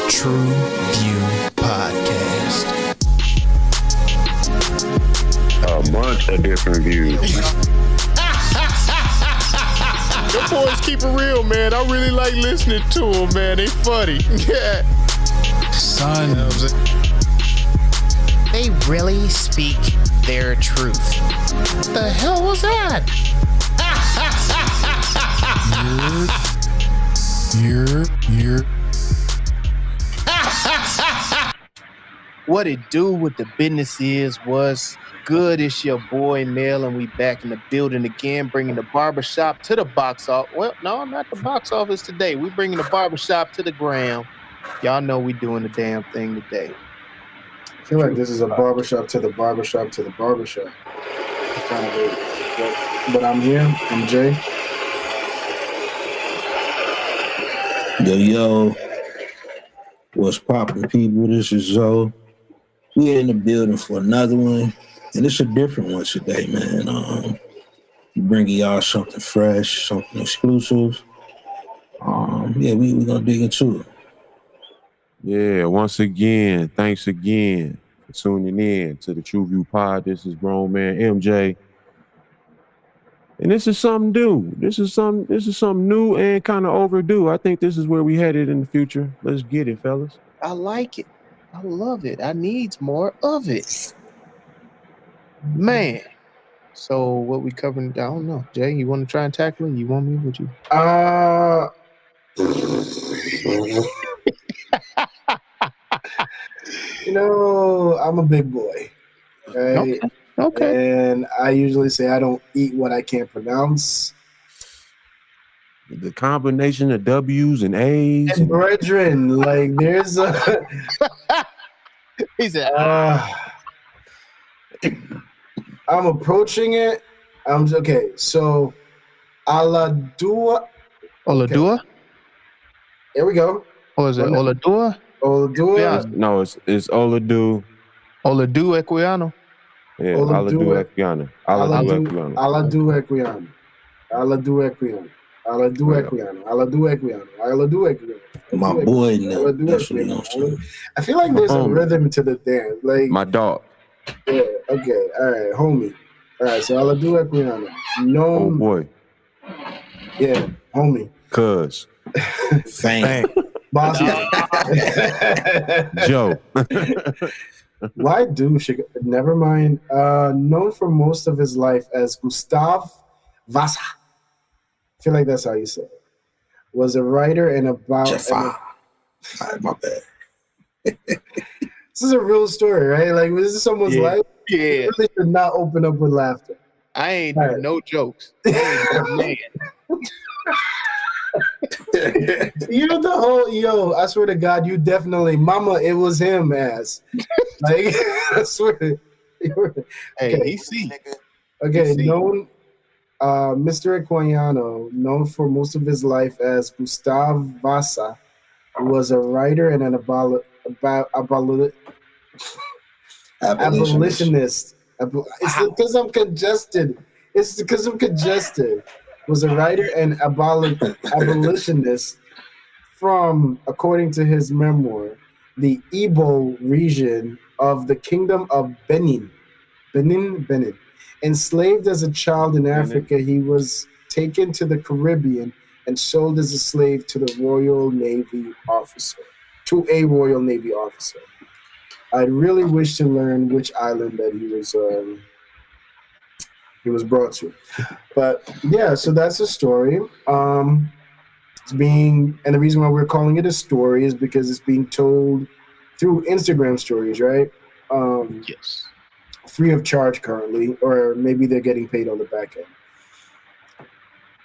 True View Podcast. A bunch of different views. Your boys keep it real, man. I really like listening to them, man. They funny. Yeah. Son, they really speak their truth. What the hell was that? You're. What it do, what the business is, was good. It's your boy Mel, and we back in the building again, bringing the barbershop to the box office. Well, no, not the box office today. We bringing the barbershop to the ground. Y'all know we doing the damn thing today. I feel like this is a barbershop to the barbershop to the barbershop. Kind of weird. But I'm here. I'm Jay. Yo, what's poppin', people? This is Zoe. We're in the building for another one, and it's a different one today, man. Bringing y'all something fresh, something exclusive. We gonna dig into it. Yeah, once again, thanks again for tuning in to the True View Pod. This is grown man MJ. And this is something new. This is something new and kind of overdue. I think this is where we headed in the future. Let's get it, fellas. I like it. I love it. I need more of it. Man. So what we covering? I don't know. Jay, you want to try and tackle it? You want me? Would you? I'm a big boy. Right? Okay. And I usually say I don't eat what I can't pronounce. The combination of W's and A's. And brethren, like there's a... He said, I'm approaching it. Okay, so Aladua. Oladua? Okay. Here we go. Or is it Oladua? Oladua. No, it's Oladu. Oladu Equiano? Yeah, Oladu Equiano. Oladu Equiano. Aladu Equiano. Aladu Equiano. Aladu Equiano. Aladu Equiano. Aladu Equiano. My boy, now. That's what I'm saying. I feel like there's a rhythm to the dance. Like my dog. Yeah, okay. All right, homie. All right, so Aladu Equiano. Oh boy. Yeah, homie. Cuz. Fang. Boss. Joe. Why do never mind. Known for most of his life as Gustav Vasa. I feel like that's how you say it. Was a writer and about. My bad. This is a real story, right? Like this is someone's life. Yeah. You really should not open up with laughter. I ain't doing no jokes. I ain't no man. You're the whole I swear to God, you definitely mama, it was him ass. Like I swear. Hey, he see. Okay, known Mr. Equiano, known for most of his life as Gustav Vasa, was a writer and an abolitionist. It's because I'm congested. Was a writer and abolitionist from, according to his memoir, the Igbo region of the Kingdom of Benin. Enslaved as a child in Africa, he was taken to the Caribbean and sold as a slave to a Royal Navy officer. I really wish to learn which island that he was brought to. But yeah, so that's a story. And the reason why we're calling it a story is because it's being told through Instagram stories, right? Yes. Free of charge currently, or maybe they're getting paid on the back end.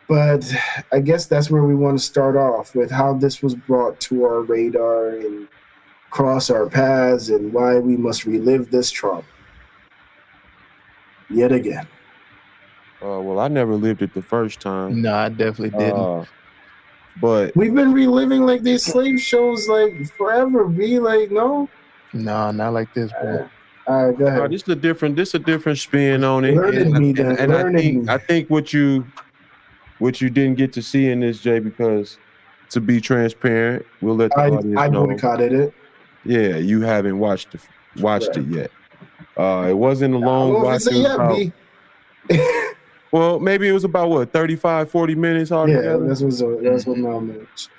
But I guess that's where we want to start off with how this was brought to our radar and cross our paths and why we must relive this trauma yet again. Well, I never lived it the first time. No, I definitely didn't. But we've been reliving like these slave shows like forever. Be like, no, not like this, bro. All right, go ahead. This is a different spin on it. I think what you didn't get to see in this, Jay, because to be transparent, we'll let the audience I know. boycotted it. Yeah, you haven't watched Right. it yet. It wasn't a I long don't know if watch. it's a It was yet, about, B. well, maybe it was about what, 35, 40 minutes Yeah, altogether. that's what Mel mentioned.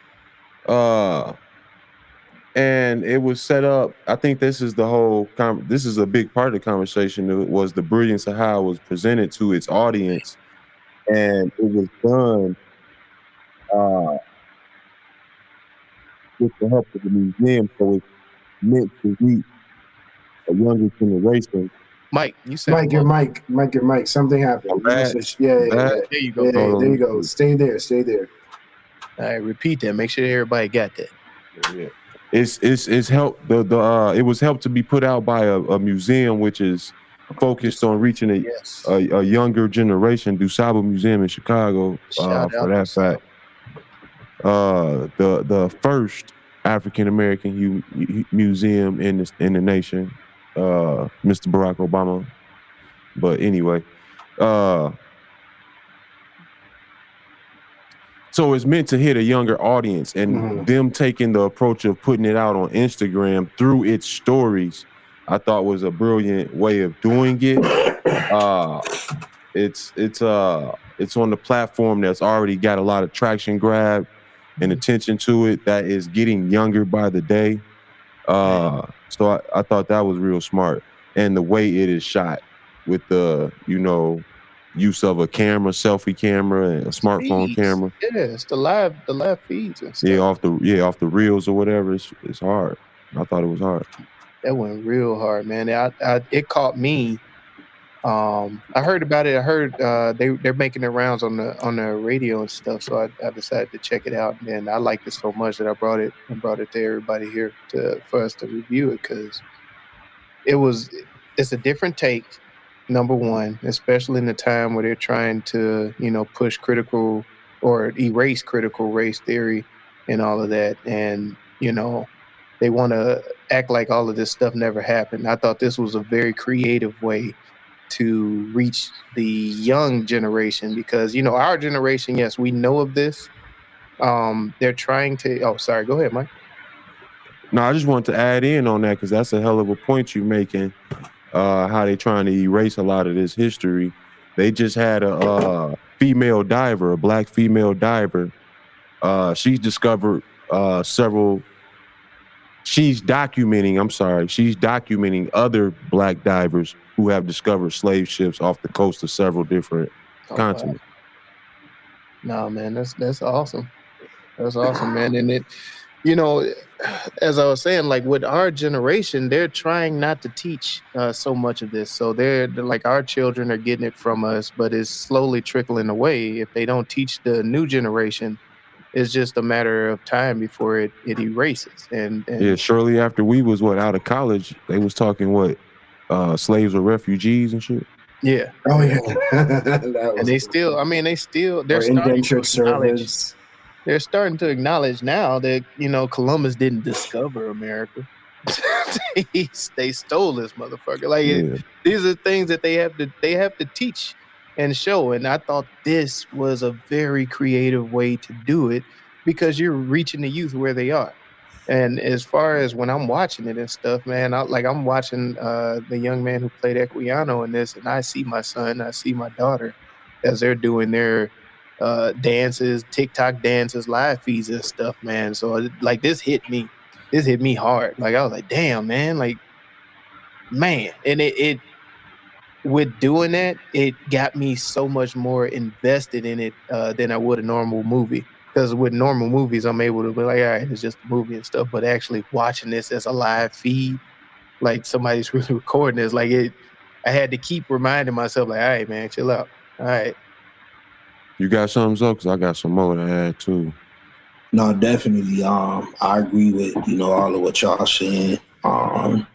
And it was set up. I think this is the whole. This is a big part of the conversation. It was the brilliance of how it was presented to its audience, and it was done with the help of the museum. So it's meant to reach a younger generation. Mike, you sound Mike, your mic. Something happened. You must have, yeah. there you go. Yeah, there you go. Stay there. All right, repeat that. Make sure everybody got that. Yeah. It's helped it was helped to be put out by a museum which is focused on reaching a younger generation. Dusaba Museum in Chicago. Shout For out that fact. The first African American museum in the nation, Mr. Barack Obama. But anyway, so it's meant to hit a younger audience, and them taking the approach of putting it out on Instagram through its stories, I thought was a brilliant way of doing it. It's on the platform that's already got a lot of traction grab and attention to it that is getting younger by the day. So I thought that was real smart, and the way it is shot with the use of a camera, selfie camera, and a smartphone camera. Yeah, it's the live feeds and stuff. Yeah, off the reels or whatever. It's hard. I thought it was hard. That went real hard, man. It caught me. I heard about it. I heard they're making their rounds on the radio and stuff. So I decided to check it out, and I liked it so much that I brought it to everybody here for us to review it, because it's a different take. Number one, especially in the time where they're trying to push critical or erase critical race theory and all of that, and they want to act like all of this stuff never happened. I thought this was a very creative way to reach the young generation, because our generation, yes, we know of this. They're trying to. Oh, sorry. Go ahead, Mike. No, I just wanted to add in on that, because that's a hell of a point you're making. How they trying to erase a lot of this history. They just had a female diver, a black female diver. She's discovered several. She's documenting other black divers who have discovered slave ships off the coast of several different continents. Wow. No, man, that's awesome. That's awesome, man. And it, as I was saying, like with our generation, they're trying not to teach so much of this. So they're like, our children are getting it from us, but it's slowly trickling away. If they don't teach the new generation, it's just a matter of time before it erases. And yeah, shortly after we was out of college, they was talking slaves were refugees and shit. Yeah. Oh yeah. And they still, they're indentured servants. They're starting to acknowledge now that Columbus didn't discover America. they stole this motherfucker. Like these are things that they have to teach and show. And I thought this was a very creative way to do it, because you're reaching the youth where they are. And as far as when I'm watching it and stuff, man, I'm watching the young man who played Equiano in this, and I see my son, I see my daughter as they're doing their dances, TikTok dances, live feeds and stuff, man. So like this hit me hard. Like I was like, damn, man, like, man. And it with doing that, it got me so much more invested in it than I would a normal movie. Because with normal movies, I'm able to be like, all right, it's just a movie and stuff. But actually watching this as a live feed, like somebody's really recording this, like I had to keep reminding myself, like, all right, man, chill out. All right. You got something, Zo? Because I got some more to add too. No, definitely. I agree with all of what y'all saying. My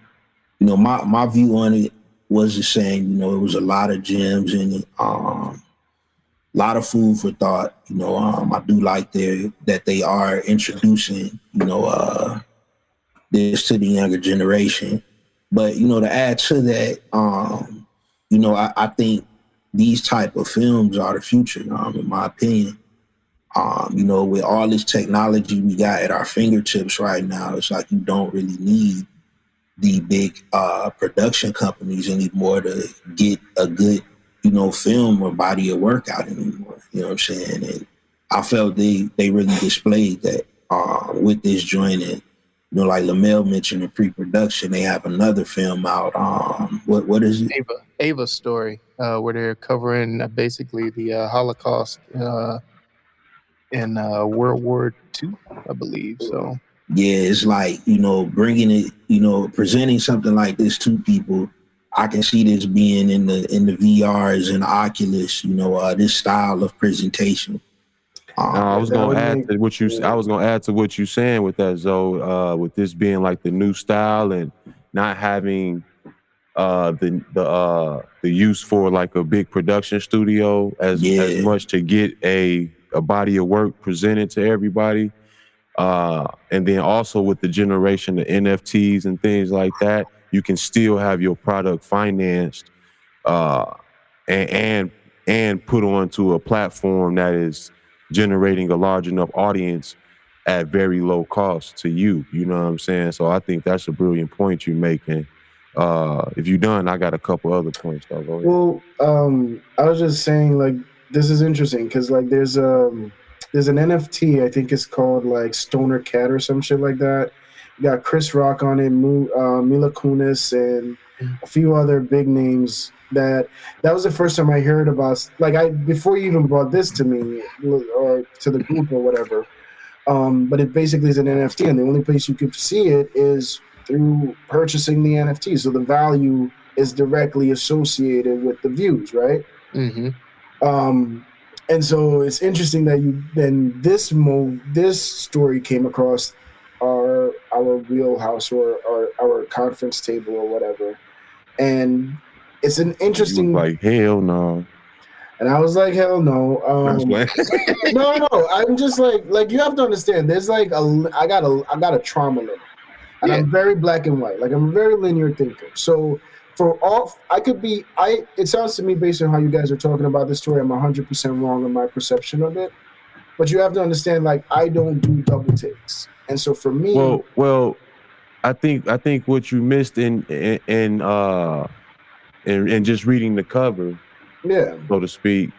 view on it was the same. It was a lot of gems in it. A lot of food for thought. I do like that they are introducing this to the younger generation. But to add to that, I think these type of films are the future. In my opinion. With all this technology we got at our fingertips right now, it's like you don't really need the big production companies anymore to get a good, film or body of work out anymore. You know what I'm saying? And I felt they really displayed that with this joint. And like Lamel mentioned in pre-production, they have another film out. What is it? Ava story, where they're covering basically the Holocaust in World War II, I believe. So Yeah, it's like, bringing it, presenting something like this to people. I can see this being in the VRs and the Oculus, this style of presentation. I was that gonna would add make- to what you. I was gonna add to what you saying with that, Zoe. With this being like the new style and not having the use for like a big production studio as much to get a body of work presented to everybody. And then also with the generation of NFTs and things like that, you can still have your product financed uh, and put onto a platform that is generating a large enough audience at very low cost to you. You know what I'm saying? So I think that's a brilliant point you're making. If you're done, I got a couple other points though. Go ahead. Well, I was just saying, like, this is interesting because, like, there's an NFT. I think it's called like Stoner Cat or some shit like that. You got Chris Rock on it, Mila Kunis, and a few other big names. That was the first time I heard about. Like, before you even brought this to me or to the group or whatever. But it basically is an NFT, and the only place you could see it is through purchasing the NFT. So the value is directly associated with the views, right? mm-hmm. And so it's interesting that this story came across our wheelhouse or our conference table or whatever, and it's an interesting. You was like, hell no. And I was like, hell no. No. I'm just like you have to understand. There's like I got a trauma limit, and I'm very black and white. Like, I'm a very linear thinker. So it sounds to me, based on how you guys are talking about this story, I'm 100% wrong in my perception of it. But you have to understand, like, I don't do double takes, and so for me, well, I think what you missed in just reading the cover, so to speak,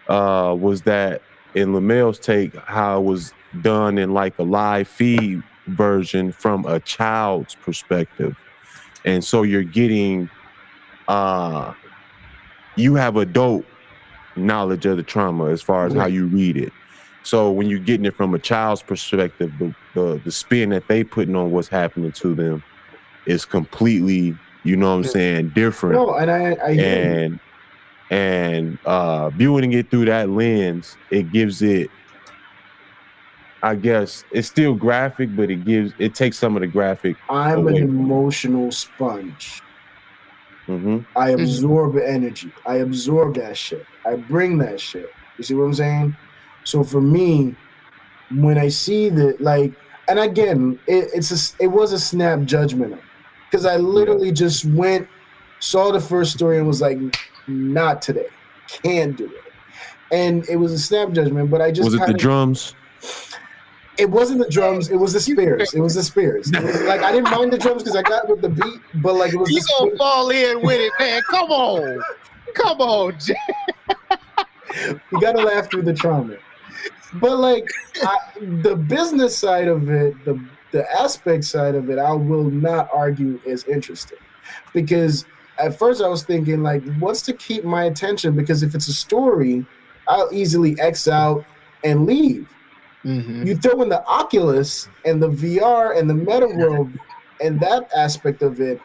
was that in Lamel's take, how it was done in like a live feed version from a child's perspective, and so you're getting you have adult knowledge of the trauma as far as how you read it. So when you're getting it from a child's perspective, the spin that they putting on what's happening to them is completely, you know what I'm saying, different. No, and I hear you. And viewing it through that lens, it gives it, I guess, it's still graphic, but it takes some of the graphic I'm away an from it. emotional sponge. Mm-hmm. I absorb energy. I absorb that shit. I bring that shit. You see what I'm saying? So for me, when I see that, like, and again, it was a snap judgment because I literally just saw the first story and was like, not today, can't do it, and it was a snap judgment. But I just was it the drums? It wasn't the drums. It was the spears. It was the spears. It was like, I didn't mind the drums because I got with the beat, but like, it was. You gonna fall in with it, man? Come on, Jay. You gotta laugh through the trauma. But like, the business side of it, the aspect side of it, I will not argue is interesting, because at first I was thinking, like, what's to keep my attention? Because if it's a story, I'll easily X out and leave. Mm-hmm. You throw in the Oculus and the VR and the meta world and that aspect of it,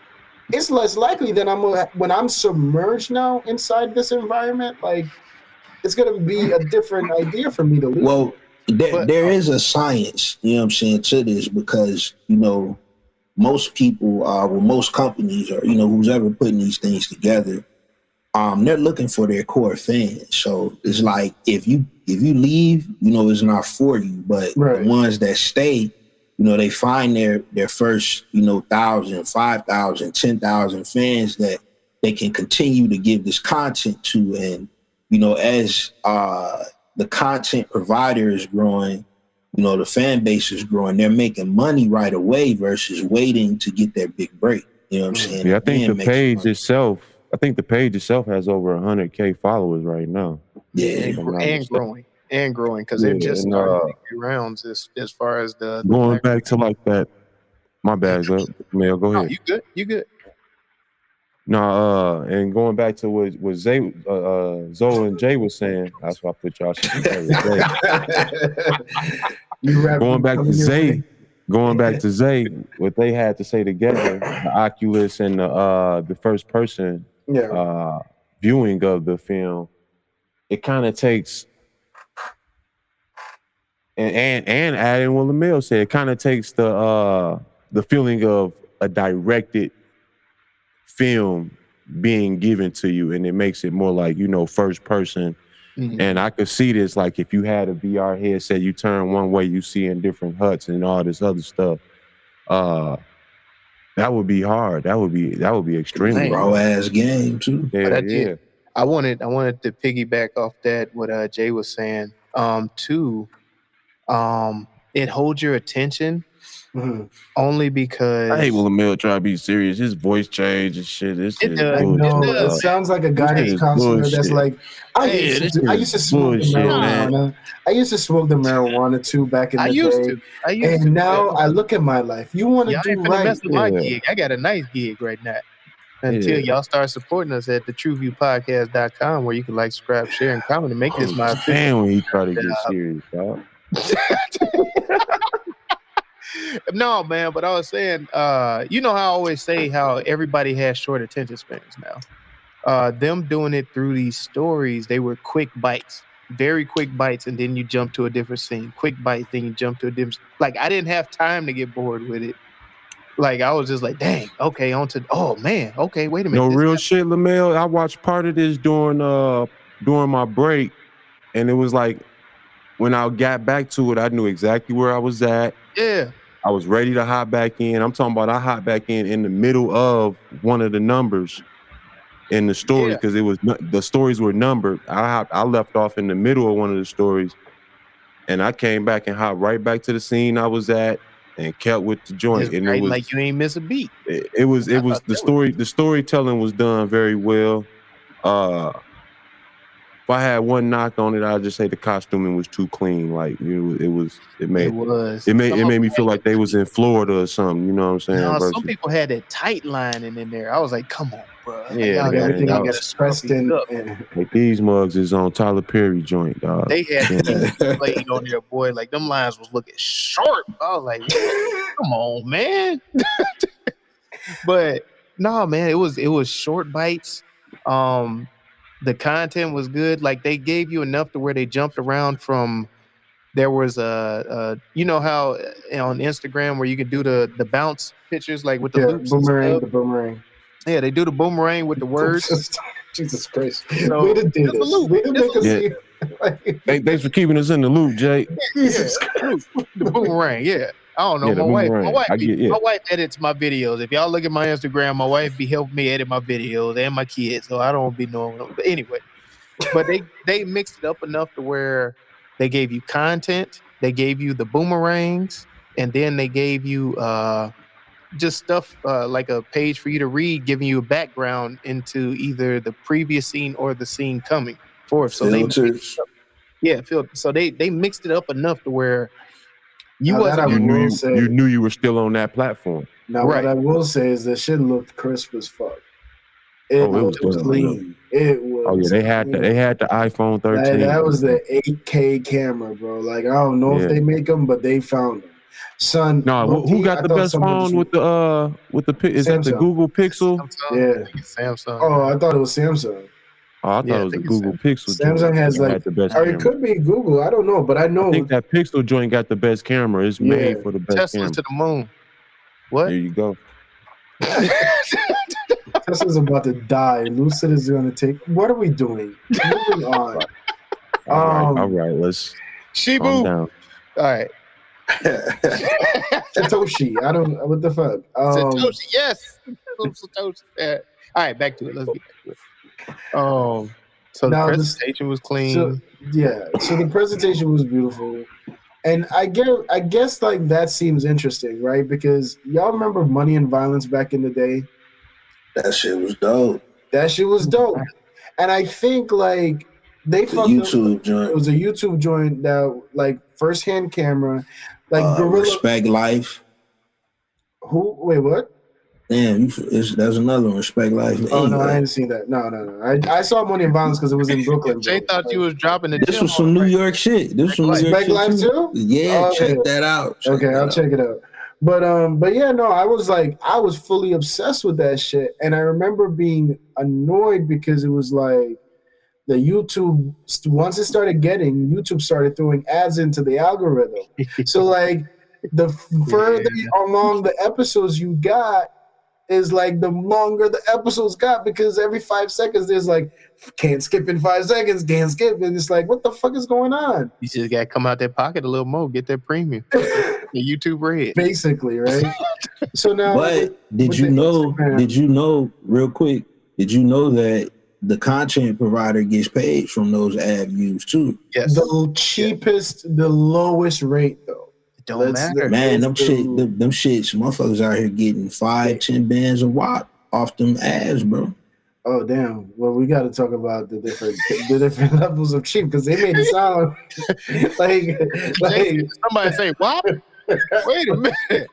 it's less likely that when I'm submerged now inside this environment, like, it's gonna be a different idea for me to leave. Well, there is a science, you know what I'm saying, to this, because, most people, most companies, or, who's ever putting these things together, they're looking for their core fans. So it's like, if you leave, it's not for you. But the ones that stay, they find their first, 1,000, 5,000, 10,000 fans that they can continue to give this content to. And, as the content provider is growing, the fan base is growing. They're making money right away versus waiting to get their big break. You know what I'm saying? Yeah, I think Then the makes page money. itself. I think the page itself has over 100K followers right now. Yeah. and growing because Yeah, they're just and, starting to make their rounds as far as the going back to like that. My bad, Mel. Go ahead. You good. No, and going back to what Zay, Zoe and Jay was saying, that's why I put y'all shit together. Going back to Zay, what they had to say together, the Oculus and the first person viewing of the film, it kind of takes, and adding what Lamel said, it kind of takes the feeling of a directed film being given to you, and it makes it more like first person. Mhm. And I could see this, like if you had a VR headset, you turn one way, you see in different huts and all this other stuff. That would be hard. That would be extremely raw hard. ass game too. Yeah. I wanted to piggyback off that what Jay was saying. Too, it holds your attention only because I hate when Lamel try to be serious. His voice change and shit. This It is does. I know bullshit. it sounds like a guy This that's is consummate. That's bullshit. like I used to smoke the bullshit, man. marijuana. I used to smoke the marijuana too back in the day. I used to. And now I look at my life. You want to Y'all do ain't finna right? mess with my Yeah. gig. I got a nice gig right now. Until y'all start supporting us at thetrueviewpodcast.com, where you can like, subscribe, share, and comment, and make this my Man, when he try to get serious, dog. No, man, but I was saying, you know how I always say how everybody has short attention spans now. Them doing it through these stories, they were quick bites, very quick bites, and then you jump to a different scene. Quick bites, then you jump to a different. Like I didn't have time to get bored with it. Like I was just like, dang, okay, oh man, okay, wait a minute. No real shit, Lamel. I watched part of this during my break, and it was like when I got back to it, I knew exactly where I was at. Yeah. I was ready to hop back in. I'm talking about I hopped back in the middle of one of the numbers in the story because the stories were numbered. I left off in the middle of one of the stories, and I came back and hopped right back to the scene I was at and kept with the joint. And it was like you ain't miss a beat. It was the storytelling was done very well. If I had one knock on it, I'd just say the costuming was too clean. Like it made me feel like they was in Florida or something. You know what I'm saying? No, some people had that tight lining in there. I was like, come on, bro. Yeah, like, everything y'all was stressed in. Like these mugs is on Tyler Perry joint, dog. They had played on there, boy. Like them lines was looking sharp. I was like, come on, man. But no, man, it was short bites. The content was good. Like they gave you enough to where they jumped around from. There was you know how on Instagram where you could do the bounce pictures like with the loops the boomerang. Yeah, they do the boomerang with the words. Jesus Christ! So, way to do this. Way to make us see. Thanks for keeping us in the loop, Jay. Jesus Christ! The boomerang. Yeah. I don't know. My wife edits my videos. If y'all look at my Instagram, my wife be helping me edit my videos and my kids, so I don't be knowing. But anyway, they mixed it up enough to where they gave you content, they gave you the boomerangs, and then they gave you just stuff like a page for you to read, giving you a background into either the previous scene or the scene coming forth. So filters. So they mixed it up enough to where you knew you were still on that platform. Now, what I will say is that shit looked crisp as fuck. It was clean. It was. Oh yeah, they had the iPhone 13. That was the 8K camera, bro. Like I don't know if they make them, but they found them. Son, no, who got the best phone with the is that the Google Pixel? Samsung. Oh, I thought it was Samsung. Oh, I thought it was the Google Pixel. Samsung has like the best or it could be Google. I don't know, but I know. I think that Pixel joint got the best camera. It's made for the best camera. Tesla to the moon. What? There you go. Tesla's about to die. Lucid is going to take. What are we doing? Moving on. All right. Let's Shibu. Down. All right. Satoshi. I don't. What the fuck? Satoshi. Yes. Satoshi. All right. Back to it. Let's get back to it. So the Now this, presentation was so clean. yeah, so the presentation was beautiful, and I guess like that seems interesting, right? Because y'all remember Money and Violence back in the day. That shit was dope. That shit was dope, and I think like they The fucked up. YouTube It joint, was a YouTube joint that like first hand camera, like Gorilla. Respect Life. Who? Wait, what? Damn, there's another one, Respect Life. Oh no, I Anyway, didn't see that. No. I saw Money and Violence because it was in Brooklyn. Jay Bro. thought you was dropping the this gym was some on New right. York shit. This was some New York Respect shit Life too? Yeah, Oh, check okay. that out. Okay, I'll check it out. But yeah, no, I was fully obsessed with that shit, and I remember being annoyed because it was like the YouTube once it started getting YouTube started throwing ads into the algorithm. So like the further along the episodes you got is like the longer the episodes got because every 5 seconds there's like can't skip in 5 seconds, can't skip, and it's like what the fuck is going on? You just got to come out that pocket a little more, get that premium, the YouTube Red. Basically, right? So now, But did you know real quick? Did you know that the content provider gets paid from those ad views too? Yes, the cheapest, the lowest rate though. it don't matter. Man, them shits, motherfuckers out here getting 5-10 bands a watt off them ads, bro. Oh damn! Well, we got to talk about the different levels of cheap because they made it sound like Somebody say what? Wait a minute.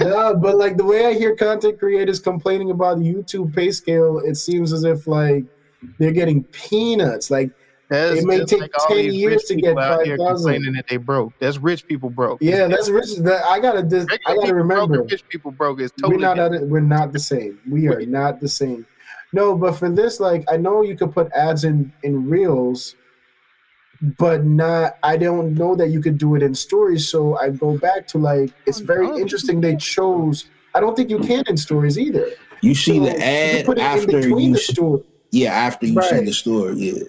no, but like the way I hear content creators complaining about the YouTube pay scale, it seems as if like they're getting peanuts. Like it may take like all 10 these years rich to people get out here 5,000. complaining that they broke. That's rich people broke. Yeah, that's rich. I gotta remember. Broke, rich people broke is totally. We're not the same. We are not the same. No, but for this, like I know you could put ads in reels, but not. I don't know that you could do it in stories. So I go back to like it's very interesting they chose. I don't think you can in stories either. You see the ad you put it after in between you the story. Yeah, after you see the story. Yeah.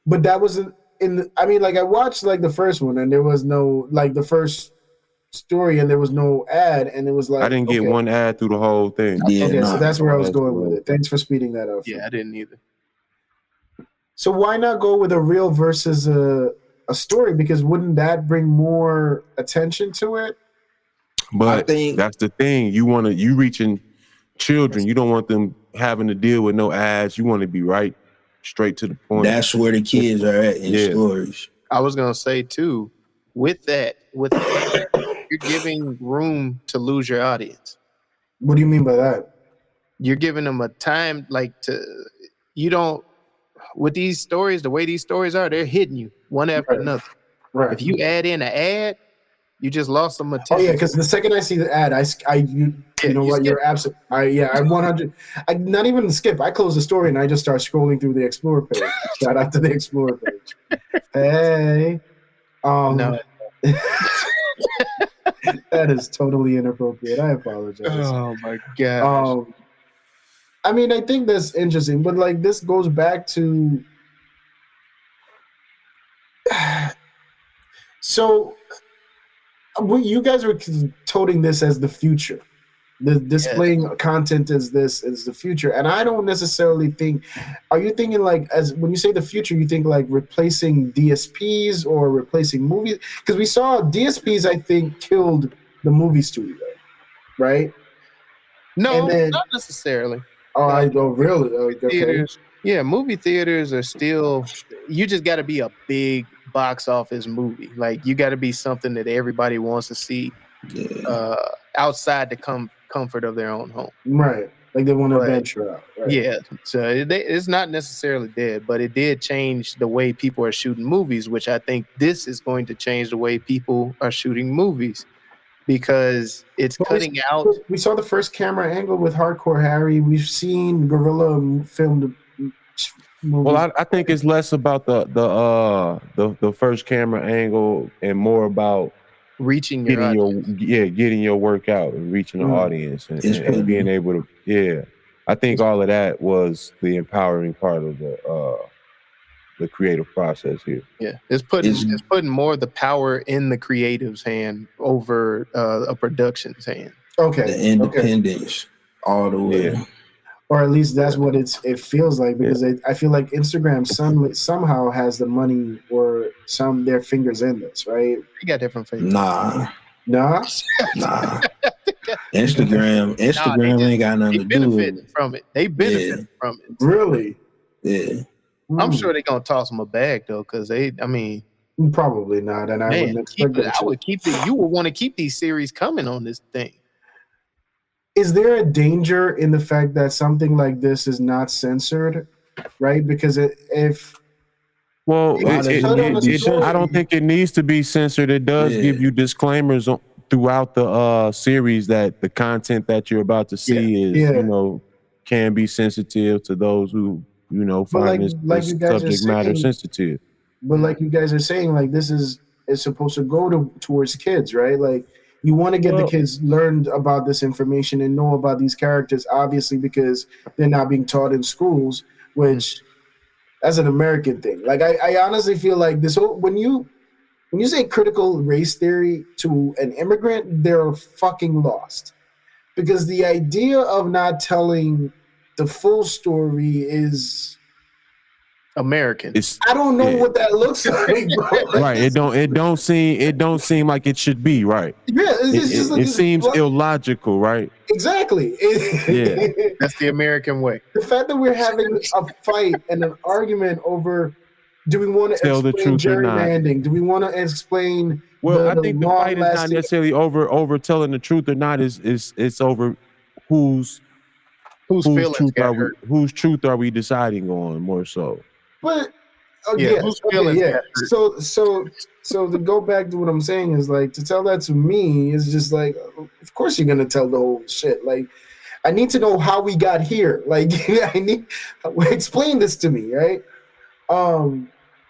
But that wasn't in the, I mean, like I watched like the first one and there was no like the first story and there was no ad and it was like I didn't get one ad through the whole thing. Yeah, okay, so that's where I was going with it. Thanks for speeding that up. Yeah, I didn't either. So why not go with a reel versus a story? Because wouldn't that bring more attention to it? But I think that's the thing. You reaching children. You don't want them having to deal with no ads. You want to be right straight to the point. That's where the kids are at in stories. I was gonna say too, with that, you're giving room to lose your audience. What do you mean by that? You're giving them a time with these stories, the way these stories are, they're hitting you one after another. Right. If you add in an ad, you just lost some attention. Oh yeah, because the second I see the ad, you know what? You're absolutely. I 100. I not even skip. I close the story and I just start scrolling through the Explorer page. Shout out to the Explorer page. Hey, no. That is totally inappropriate. I apologize. Oh my god. I mean, I think that's interesting, but like this goes back to. So, you guys were toting this as the future. The displaying content as this is the future, and I don't necessarily think. Are you thinking like as when you say the future, you think like replacing DSPs or replacing movies? Because we saw DSPs, I think, killed the movie studio, right? No, not necessarily. Really? Okay. Theaters, yeah, movie theaters are still. You just got to be a big box office movie. Like you got to be something that everybody wants to see outside the comfort of their own home. Right. Like they want to venture out. Right? Yeah. So it's not necessarily dead, but it did change the way people are shooting movies, which I think this is going to change the way people are shooting movies because it's cutting out. We saw the first camera angle with Hardcore Harry. We've seen Gorilla film movies. Well, I think it's less about the first camera angle and more about reaching getting your work out and reaching the audience and being able to. Yeah, I think all of that was the empowering part of the creative process here. Yeah, it's putting more of the power in the creative's hand over a production's hand. Okay, the independence all the way. Yeah. or at least that's what it feels like, because I feel like Instagram somehow has the money or their fingers in this, right? They got different fingers. Nah. Nah, Instagram ain't got nothing They to do with benefit it. from it. They benefit from it. really. Yeah. I'm sure they're gonna toss them a bag though, because Probably not, and I wouldn't expect them I to. would keep it. You would want to keep these series coming on this thing. Is there a danger in the fact that something like this is not censored, right? Because if Well, Why does it need to be I don't think it needs to be censored. It does give you disclaimers throughout the series that the content that you're about to see is, can be sensitive to those who, find this you guys are subject matter saying- sensitive. But like you guys are saying, like this is supposed to go towards kids, right? Like you want to get the kids learned about this information and know about these characters, obviously, because they're not being taught in schools, which that's an American thing. Like I honestly feel like this whole when you say critical race theory to an immigrant, they're fucking lost. Because the idea of not telling the full story is American. I don't know what that looks like, bro. Right. It don't seem like it should be, right. Yeah, it seems illogical, right? Exactly. That's the American way. The fact that we're having a fight and an argument over, do we want to explain gerrymandering? Do we want to explain? Well, I think the fight is not necessarily over telling the truth or not. It's over whose truth are we deciding on more so. But So to go back to what I'm saying is like to tell that to me is just like, of course you're gonna tell the whole shit. Like, I need to know how we got here. Like, explain this to me, right?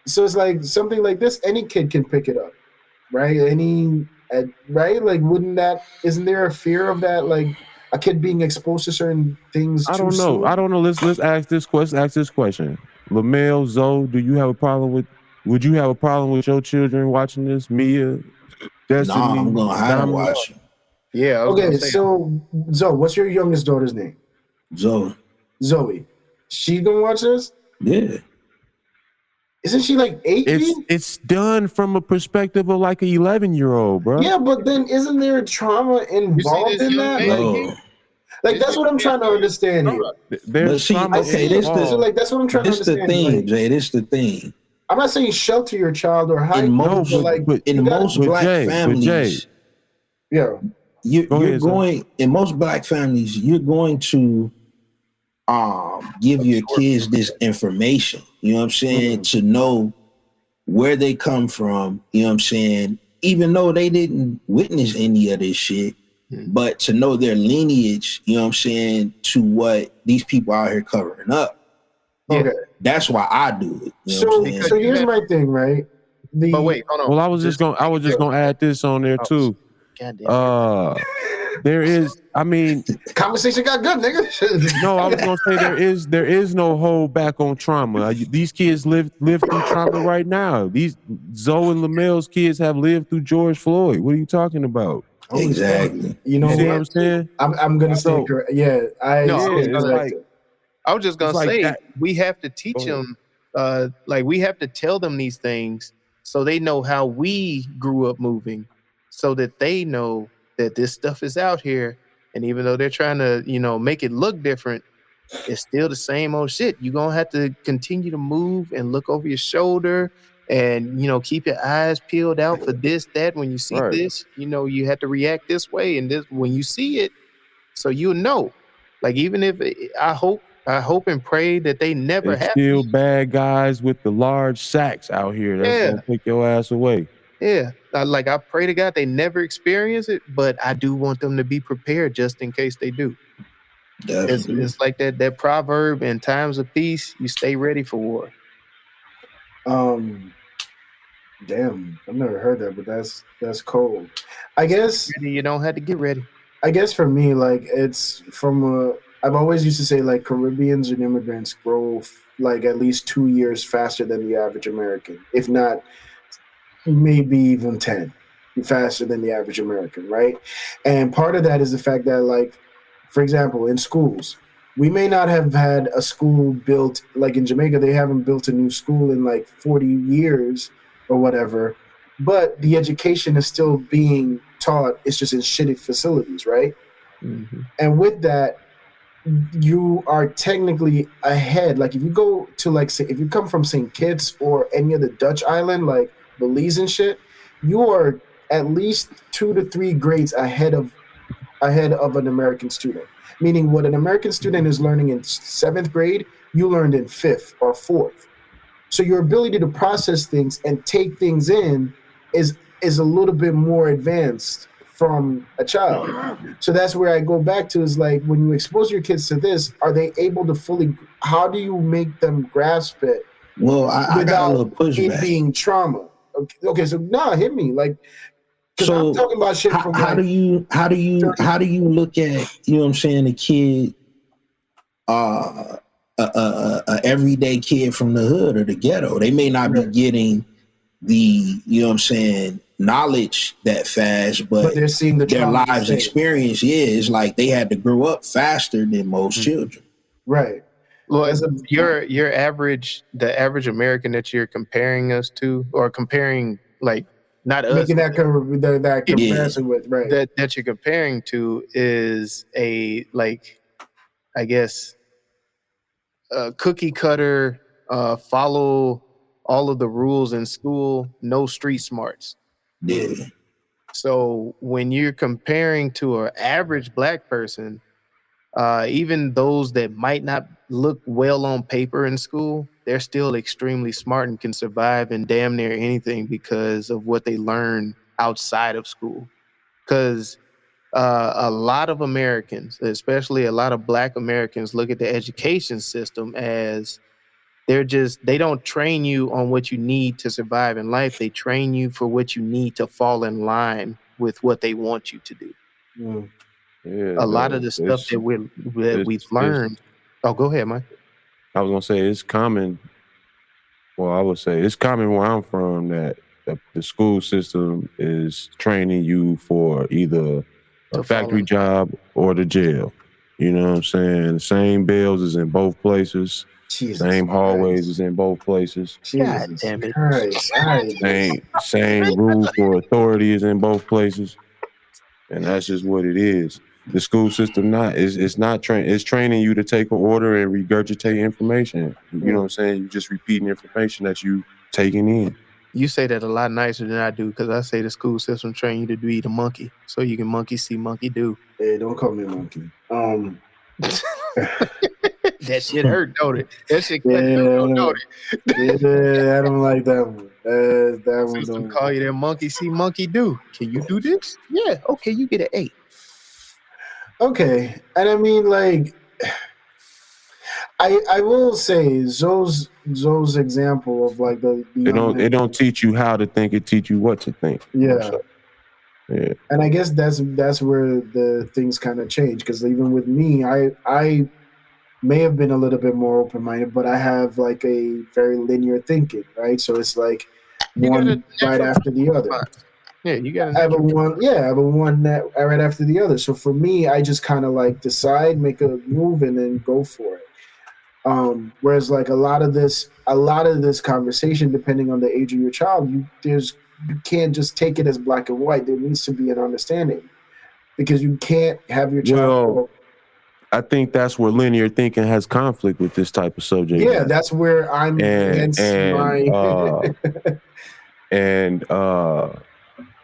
So it's like something like this, any kid can pick it up, right? Right? Like, isn't there a fear of that? Like a kid being exposed to certain things? I don't know. Let's ask this question. LaMel, Zoe, would you have a problem with your children watching this? Mia, Destiny? Nah, I'm gonna have to watch it. Yeah. Okay, so Zoe, what's your youngest daughter's name? Zoe. She gonna watch this? Yeah. Isn't she like 8? It's done from a perspective of like an 11-year-old, bro. Yeah, but then isn't there trauma involved in that? Like that's what I'm trying to understand here. There's trauma. That's what I'm trying to understand. This the thing, Jay. This the thing. I'm not saying shelter your child or hide. In most black families, you're going in most black families. You're going to give your kids this information. You know what I'm saying? To know where they come from. You know what I'm saying? Even though they didn't witness any of this shit. But to know their lineage, you know what I'm saying, to what these people out here covering up. Okay. That's why I do it. So here's my thing, right? But wait, hold on. Well, I was just gonna add this on there too. There is, conversation got good, nigga. No, I was gonna say there is no hold back on trauma. These kids live through trauma right now. These Zoe and LaMel's kids have lived through George Floyd. What are you talking about? Exactly. You know what I'm saying? I'm gonna say correct. Yeah, I was just gonna say we have to teach them, we have to tell them these things so they know how we grew up moving, so that they know that this stuff is out here, and even though they're trying to, make it look different, it's still the same old shit. You're gonna have to continue to move and look over your shoulder. And keep your eyes peeled out for this, that. When you see this, you have to react this way, and this when you see it, so you'll know. Like even if I hope and pray that they never have. Still bad guys with the large sacks out here. That's gonna take your ass away. Yeah, I pray to God they never experience it, but I do want them to be prepared just in case they do. It's like that proverb: in times of peace, you stay ready for war. Damn, I've never heard that, but that's cold. I guess you don't have to get ready. I guess for me, like it's from I've always used to say like Caribbeans and immigrants grow like at least 2 years faster than the average American, if not maybe even 10 faster than the average American, right? And part of that is the fact that, like, for example, in schools, We may not have had a school built like in Jamaica. They haven't built a new school in like 40 years or whatever, but the education is still being taught. It's just in shitty facilities, right? Mhm. And with that, you are technically ahead. Like if you go to like say if you come from St. Kitts or any other Dutch island like Belize and shit, you are at least 2 to 3 grades ahead of an American student. Meaning what an American student is learning in seventh grade, you learned in fifth or fourth. So your ability to process things and take things in is a little bit more advanced from a child. So that's where I go back to is like when you expose your kids to this, are they able to fully? How do you make them grasp it Well, I got a without little it pushback. being trauma? Okay, so nah, hit me like because I'm So talking about shit from how like do you look at, you know what I'm saying, a kid, a everyday kid from the hood or the ghetto? They may not be Right. getting the, you know what I'm saying, knowledge that fast, but but they're seeing the their trauma the lives same. experience, it's like they had to grow up faster than most children. Right. Well, That's a- the average American that you're comparing us to, or comparing like not us, Making that Yeah. comparison with right. that you're comparing to is a like I guess cookie cutter, follow all of the rules in school, no street smarts. Yeah. So when you're comparing to an average black person, even those that might not look well on paper in school, they're still extremely smart and can survive in damn near anything because of what they learn outside of school. Because a lot of Americans, especially a lot of Black Americans, look at the education system as they don't train you on what you need to survive in life. They train you for what you need to fall in line with what they want you to do. Mm. Yeah, A lot of the stuff that we've it's learned. Oh, go ahead, Mike. I was gonna say it's common. Well, I would say it's common where I'm from that the school system is training you for either a To fall factory in- job or the jail. You know what I'm saying? The same bells is in both places. Jesus Same hallways Christ. is in both places. God Jesus damn it. Christ. Same rules for authority is in both places. And that's just what it is. The school system it's not train it's training you to take an order and regurgitate information. You know what I'm saying? You just repeating information that you taking in. You say that a lot nicer than I do because I say the school system train you to be the monkey so you can monkey see, monkey do. Hey, don't call me a monkey. That shit hurt, don't it? That shit cut Yeah, through, don't it? yeah, I don't like that one. That one System don't. call you that monkey see, monkey do. Can you do this? Yeah, okay, you get an A. Okay, and I mean, like, I will say Zoe's example of like the young It man. don't teach you how to think, it teach you what to think. Yeah, Yeah. and I guess that's where the things kind of change because even with me, I may have been a little bit more open minded, but I have like a very linear thinking, right? So it's like You got a one right natural after the other. response. Yeah, you got a I have a natural. one, yeah, I have a one that right after the other. So for me, I just kind of like decide, make a move, and then go for it. Whereas like a lot of this conversation, depending on the age of your child, you can't just take it as black and white. There needs to be an understanding because you can't have your child. Well, I think that's where linear thinking has conflict with this type of subject. Yeah, that's where I'm and against my.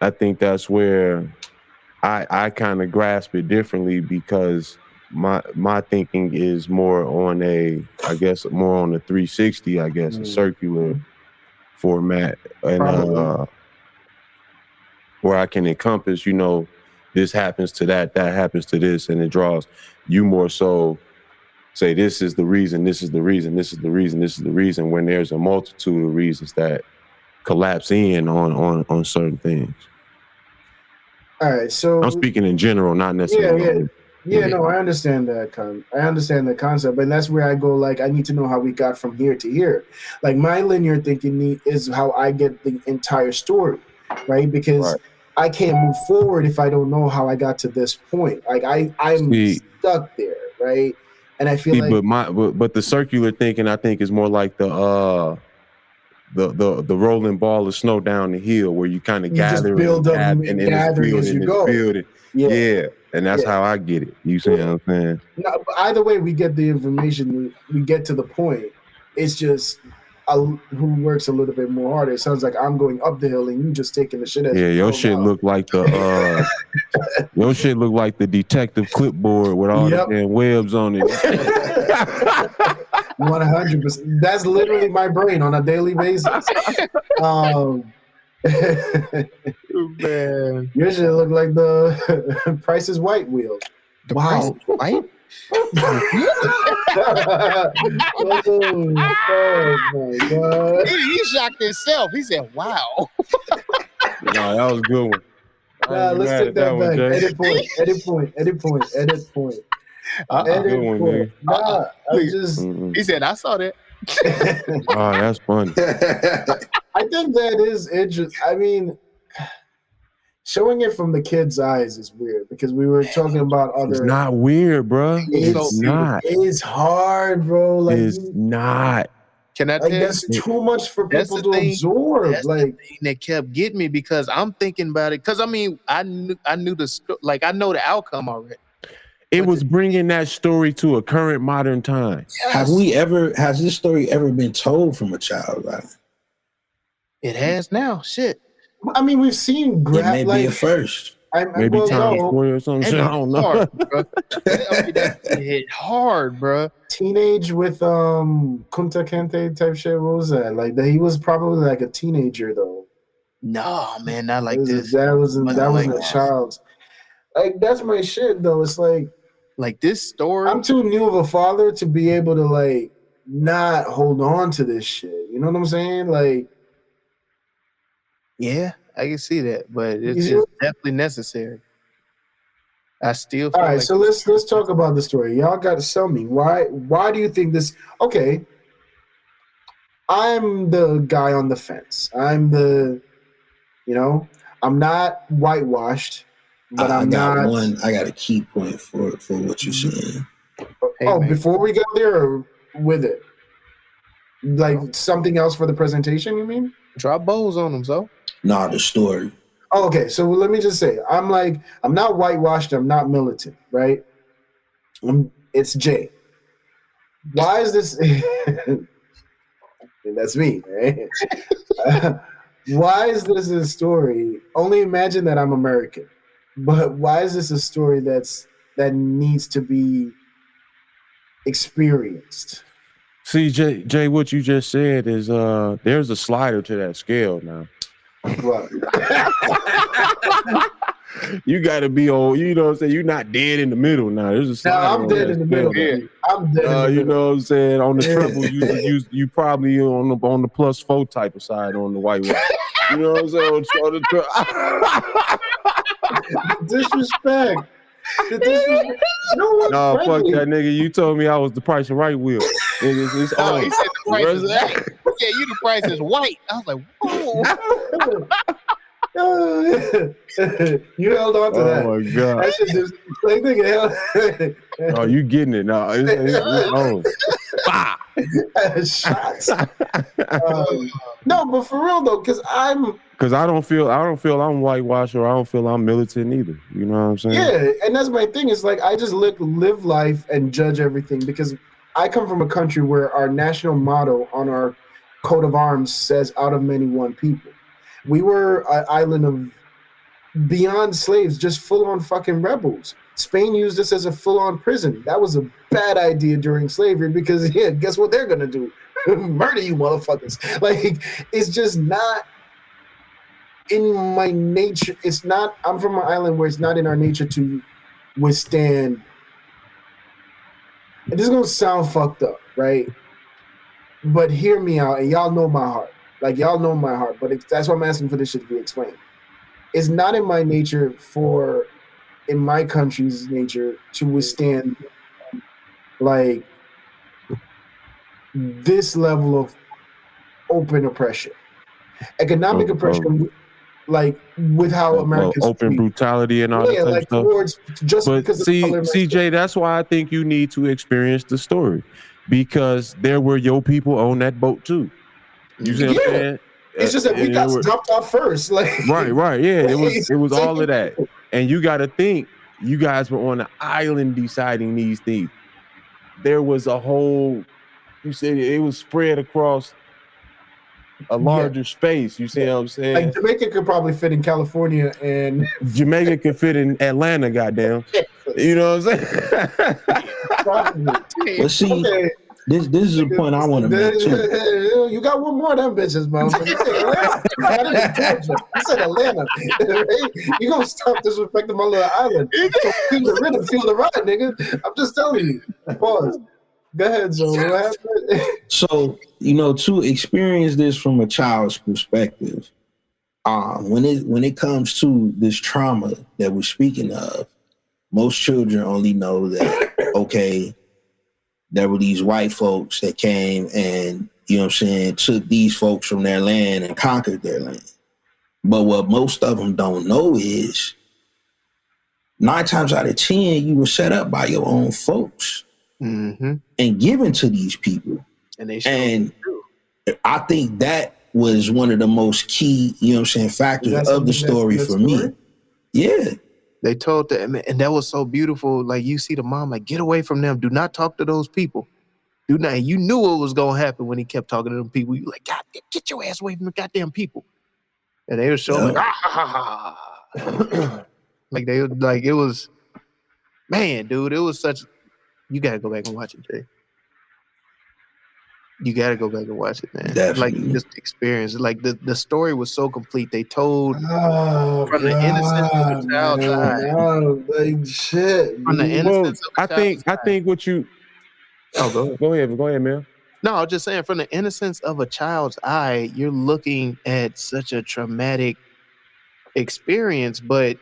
I think that's where I kind of grasp it differently because my thinking is more on a 360, I guess, a circular format, and where I can encompass, this happens to that happens to this, and it draws you more so say this is the reason, this is the reason, this is the reason, this is the reason, when there's a multitude of reasons that collapse in on certain things. All right, so I'm speaking in general, not necessarily. Yeah, no, I understand that. I understand the concept, and that's where I go. Like, I need to know how we got from here to here. Like, my linear thinking is how I get the entire story, right? Because I can't move forward if I don't know how I got to this point. Like, I'm stuck there, right? And I feel See, like but the circular thinking, I think, is more like the rolling ball of snow down the hill, where you kind of you just gather build up and it's gathering as you go. building. Yeah. Yeah, and that's Yeah. how I get it. You see what I'm saying? No, but either way, we get the information. We get to the point. It's just who works a little bit more harder. It sounds like I'm going up the hill and you just taking the shit as Yeah, you your fall shit down. look like the your shit look like the detective clipboard with all Yep. the damn webs on it. 100%. That's literally my brain on a daily basis. Man, Your shit look like the Price is White wheel. Wow. right? Oh my god. He shocked himself. He said, "Wow." Nah, that was a good one. Nah, let's take that back. Edit point. Edit point. Edit point. Edit point. Edit good one, point. nigga. Nah, I'm just. He said, "I saw that." Oh, that's funny. I think that is interesting. I mean, showing it from the kid's eyes is weird because we were talking about other. It's not weird, bro. It's not. It's hard, bro. Like It's not. Can I like tell that's you? too much for That's people the to thing. absorb. That's Like the thing that kept getting me because I'm thinking about it. Because I mean, I knew I know the outcome already. It was bringing that story to a current modern time. Has this story ever been told from a child? Like, It has now. Shit. I mean, we've seen it may be a first. Maybe well, Times no, Square or some shit. I don't know. Hard, bro. I mean, that hit hard, bro. teenage with Kunta Kinte type shit. What was that? Like he was probably like a teenager though. No, man, not like this. That wasn't like a child. Like that's my shit though. It's like this story. I'm too new of a father to be able to like not hold on to this shit. You know what I'm saying? Like, yeah, I can see that, but it's You see just definitely necessary. I still feel all right. like So let's talk about the story. Y'all got to tell me why do you think this? Okay, I'm the guy on the fence. I'm not whitewashed, but I I'm got not. I got a key point for what you're saying. Hey, man. Before we go there, or with it, like something else for the presentation. You mean? Drop bows on them, so. Nah, the story. Oh, okay, so let me just say, I'm not whitewashed. I'm not militant, right? It's Jay. Why is this? That's me, right? Why is this a story? Only imagine that I'm American, but why is this a story that needs to be experienced? See, Jay, what you just said is there's a slider to that scale now. What? You got to be on. You know what I'm saying? You're not dead in the middle now. There's a slider. I'm dead in the middle. Yeah. I'm dead in the middle. You know what I'm saying? On the treble, you probably on the +4 type of side on the white one. You know what I'm saying? Disrespect. The disrespect. You know what? No, fuck Frankly, that nigga. You told me I was the Price of Right wheel. It's Oh, on. he said the price is white. He said you the price is white. I was like, whoa. You held on to that. Oh my god. That shit just like nigga. Oh, you getting it now? It's on. Shots. No, but for real though, because I don't feel I'm whitewashed or I don't feel I'm militant either. You know what I'm saying? yeah, and that's my thing. It's like I just live life and judge everything because I come from a country where our national motto on our coat of arms says "Out of many, one people." We were an island of beyond slaves, just full-on fucking rebels. Spain used us as a full-on prison. That was a bad idea during slavery because, yeah, guess what they're gonna do? Murder you motherfuckers. Like, it's just not in my nature. It's not, I'm from an island where it's not in our nature to withstand. And this is gonna sound fucked up, right? But hear me out, and y'all know my heart. Like, y'all know my heart, but that's why I'm asking for this shit to be explained. It's not in my nature in my country's nature to withstand, like, this level of open oppression. Economic oppression, like with how Americans open treat. brutality and all that Yeah, type of like stuff. towards just But because of see, the color of my skin. CJ, that's why I think you need to experience the story, because there were your people on that boat too. You see what I'm Yeah. saying? It's just that we And got it were- dropped off first. Like right. Yeah, it was Same all of that. people. And you got to think, you guys were on an island deciding these things. There was a whole, you said it was spread across a larger space. You see what I'm saying? Like Jamaica could probably fit in California and Jamaica could fit in Atlanta, goddamn. You know what I'm saying? probably. But see, Okay. this is a point I want to make too. You got one more of them bitches, motherfucker. You said Atlanta. That is Georgia. You said Atlanta. Right? You gonna stop disrespecting my little island. So feel the rhythm, feel the ride, nigga. I'm just telling you. Pause. Go ahead, Joe. What happened? So, to experience this from a child's perspective, when it comes to this trauma that we're speaking of, most children only know that, okay, there were these white folks that came and, took these folks from their land and conquered their land. But what most of them don't know is 9 times out of 10, you were set up by your own folks and given to these people. And I think that was one of the most key, factors of the story for me. Yeah. They told them, and that was so beautiful. Like, you see the mom, like, get away from them. Do not talk to those people. Do not. And you knew what was going to happen when he kept talking to them people. You like, God, get your ass away from the goddamn people. And they were showing like, like they like it was, man, dude. It was such. You gotta go back and watch it, Jay. You gotta go back and watch it, man. Definitely. Like, just experience. Like the story was so complete. They told from the innocence of a child's eye. Like shit. From the innocence of a child's I think what you. Oh, go ahead, man. No, I was just saying, from the innocence of a child's eye, you're looking at such a traumatic experience, but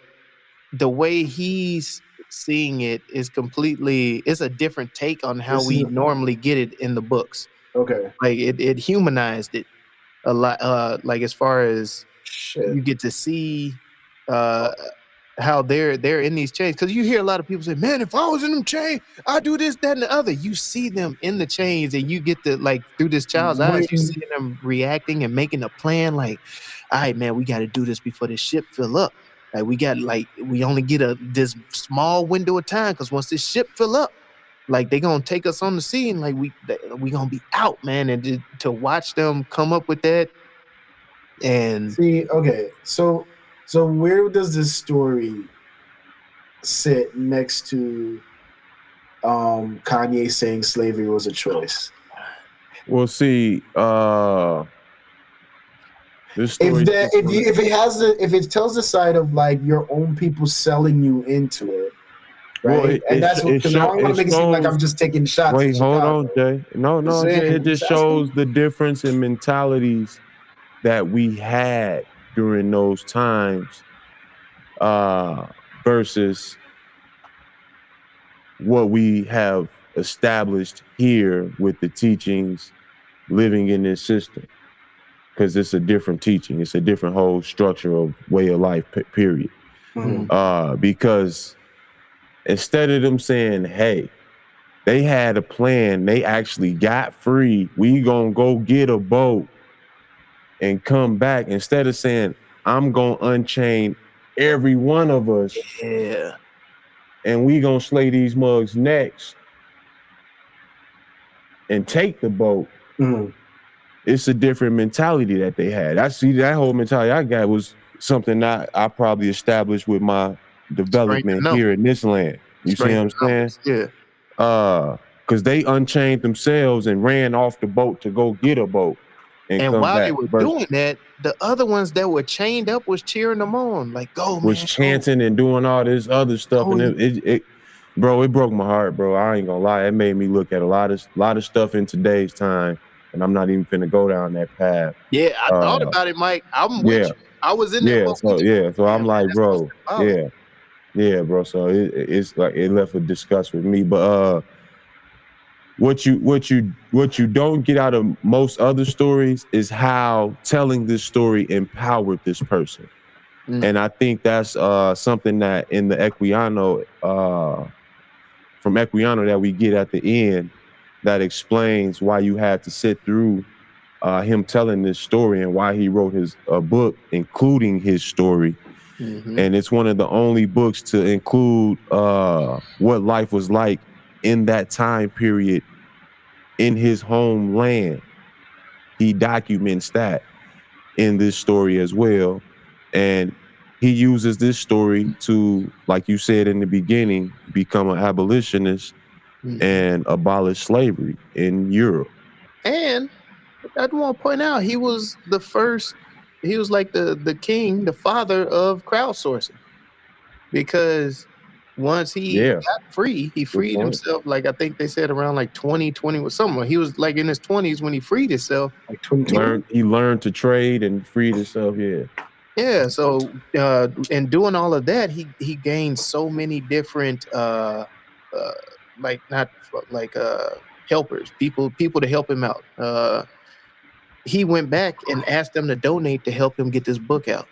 the way he's seeing it is it's a different take on how we normally get it in the books. Okay. Like it humanized it a lot. Like, as far as you get to see how they're in these chains, because you hear a lot of people say, man, if I was in them chains, I'd do this, that, and the other. You see them in the chains, and you get to, like, through this child's eyes, you see them reacting and making a plan. Like, all right, man, we got to do this before this ship fill up. Like, we only get this small window of time, because once this ship fill up, like, they gonna take us on the sea, and like we gonna be out, man. And to watch them come up with that, and see, okay, so where does this story sit next to Kanye saying slavery was a choice? Well, see, this story, if it tells the side of, like, your own people selling you into it, right? Well, that's what, because I don't want to make it seem like I'm just taking shots. Wait, hold on, Jay. No, Jay, it just shows the difference in mentalities that we had during those times versus what we have established here with the teachings living in this system. Because it's a different teaching. It's a different whole structure of way of life, period. Because instead of them saying, hey, they had a plan, they actually got free, we gonna go get a boat and come back, instead of saying, I'm gonna unchain every one of us, and we gonna slay these mugs next and take the boat. It's a different mentality that they had. I see that whole mentality I got was something that I probably established with my development here in this land. You see what I'm saying? Yeah. Because they unchained themselves and ran off the boat to go get a boat. And while back. they were doing that, the other ones that were chained up was cheering them on, like, go, man. Was chanting and doing all this other stuff. And it bro, it broke my heart, bro. I ain't gonna lie. It made me look at a lot of stuff in today's time. And I'm not even finna go down that path. Yeah, I thought about it, Mike. I'm with you. I was in there. So I'm like, bro, bro. So it's like it left a disgust with me. But what you don't get out of most other stories is how telling this story empowered this person. And I think that's something that in the Equiano, from Equiano that we get at the end, that explains why you had to sit through him telling this story and why he wrote his book, including his story. And it's one of the only books to include what life was like in that time period in his homeland. He documents that in this story as well. And he uses this story to, like you said in the beginning, become an abolitionist and abolish slavery in Europe. And I want to point out, he was the first, he was like the king, the father of crowdsourcing. Because once he got free, he freed himself, like I think they said around like 2020 or something. He was like in his 20s when he freed himself. Like 2020. He learned to trade and freed himself, Yeah, so and doing all of that, he gained so many different like not like helpers, people to help him out. He went back and asked them to donate to help him get this book out.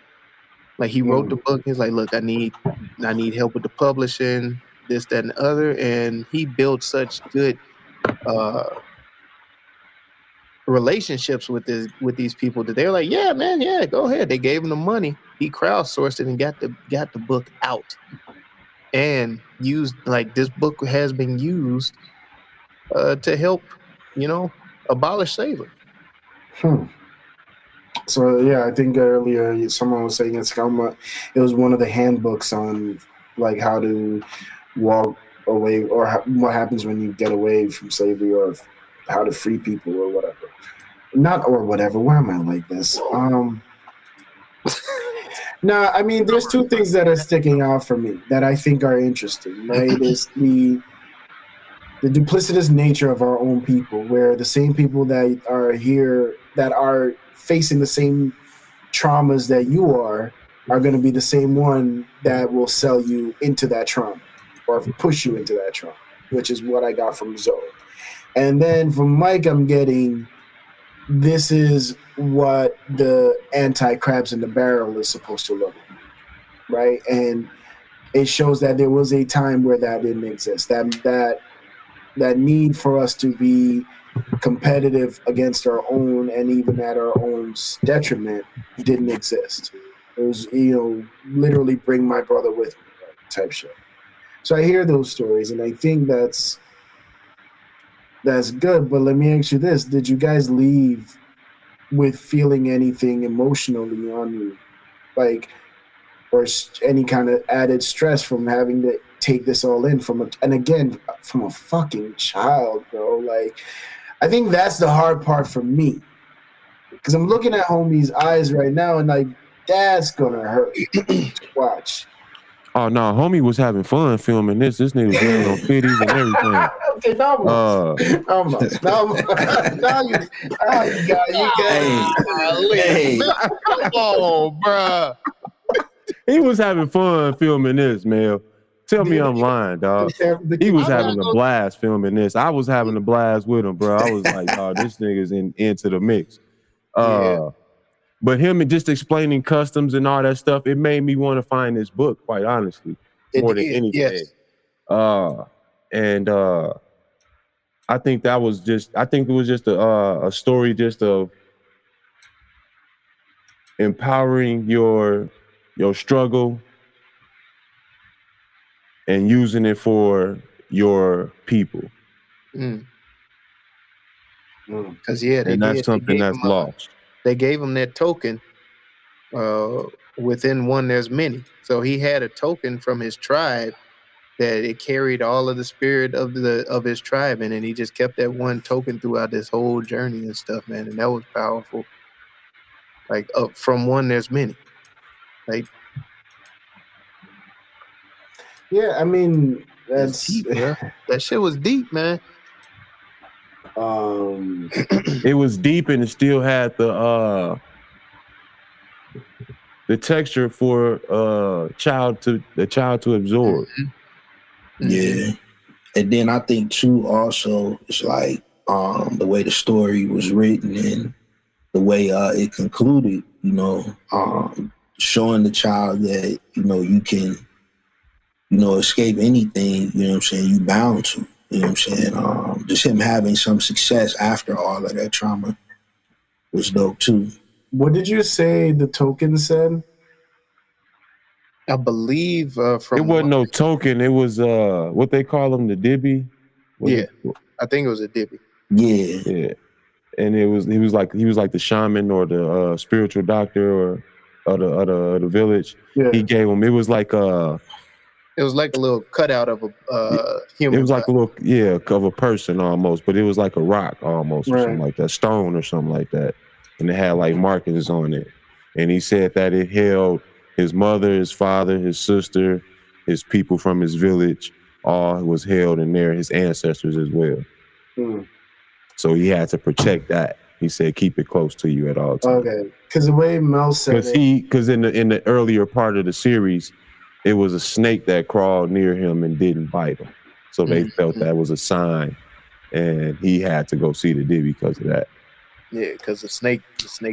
Like he wrote the book. He's like, look, I need help with the publishing, this, that, and the other. And he built such good relationships with these people that they're like, yeah, man, yeah, go ahead. They gave him the money. He crowdsourced it and got the book out. And used, like, this book has been used to help, abolish slavery. So yeah, I think earlier someone was saying it was one of the handbooks on like how to walk away or what happens when you get away from slavery or how to free people or whatever. Not or whatever. Why am I like this? No, I mean there's two things that are sticking out for me that I think are interesting. Right, is the duplicitous nature of our own people, where the same people that are here that are facing the same traumas that you are going to be the same one that will sell you into that trauma or push you into that trauma, which is what I got from Zoe. And then from Mike, I'm getting, this is what the anti-crabs in the barrel is supposed to look like, right? And it shows that there was a time where that didn't exist, that need for us to be competitive against our own and even at our own detriment didn't exist. It was, literally bring my brother with me type shit. So I hear those stories and I think that's good. But let me ask you this. Did you guys leave with feeling anything emotionally on you? Like, or any kind of added stress from having to take this all in from a fucking child, bro. Like, I think that's the hard part for me, because I'm looking at homie's eyes right now and like, that's gonna hurt to watch. Oh no, homie was having fun filming this. This nigga was laying on fitties and everything. Okay, Come on, bro. He was having fun filming this, man. Tell me I'm lying, dog. He was having a blast filming this. I was having a blast with him, bro. I was like, oh, this nigga's into the mix. But him and just explaining customs and all that stuff, it made me want to find this book, quite honestly, more than anything. Yes. And I think it was just a story just of empowering your struggle and using it for your people. Because that's something that's lost. They gave him that token. Within one, there's many. So he had a token from his tribe that it carried all of the spirit of his tribe, and then he just kept that one token throughout this whole journey and stuff, man. And that was powerful. Like, from one, there's many. Like, yeah, I mean, that's deep, bro. That shit was deep, man. It was deep, and it still had the texture for the child to absorb. Yeah. And then I think too, also, it's like the way the story was written and the way it concluded, showing the child that, you can, escape anything, you know what I'm saying, you bound to, you know what I'm saying? Just him having some success after all of that trauma was dope too. What did you say the token said? I believe from It wasn't no token. It was what they call him, the Dibby. Yeah. I think it was a Dibby. Yeah. Yeah. And he was like the shaman or the spiritual doctor or the village. Yeah. He gave him. It was like a little cutout of a human. It was like a little of a person almost, but it was like a rock almost or something like that, stone or something like that, and it had like markings on it. And he said that it held his mother, his father, his sister, his people from his village. All was held in there, his ancestors as well. So he had to protect that. He said, keep it close to you at all times. Okay, because the way Mel said it, because in the earlier part of the series, it was a snake that crawled near him and didn't bite him. So they felt that was a sign, and he had to go see the Dibby because of that. Yeah, because the snake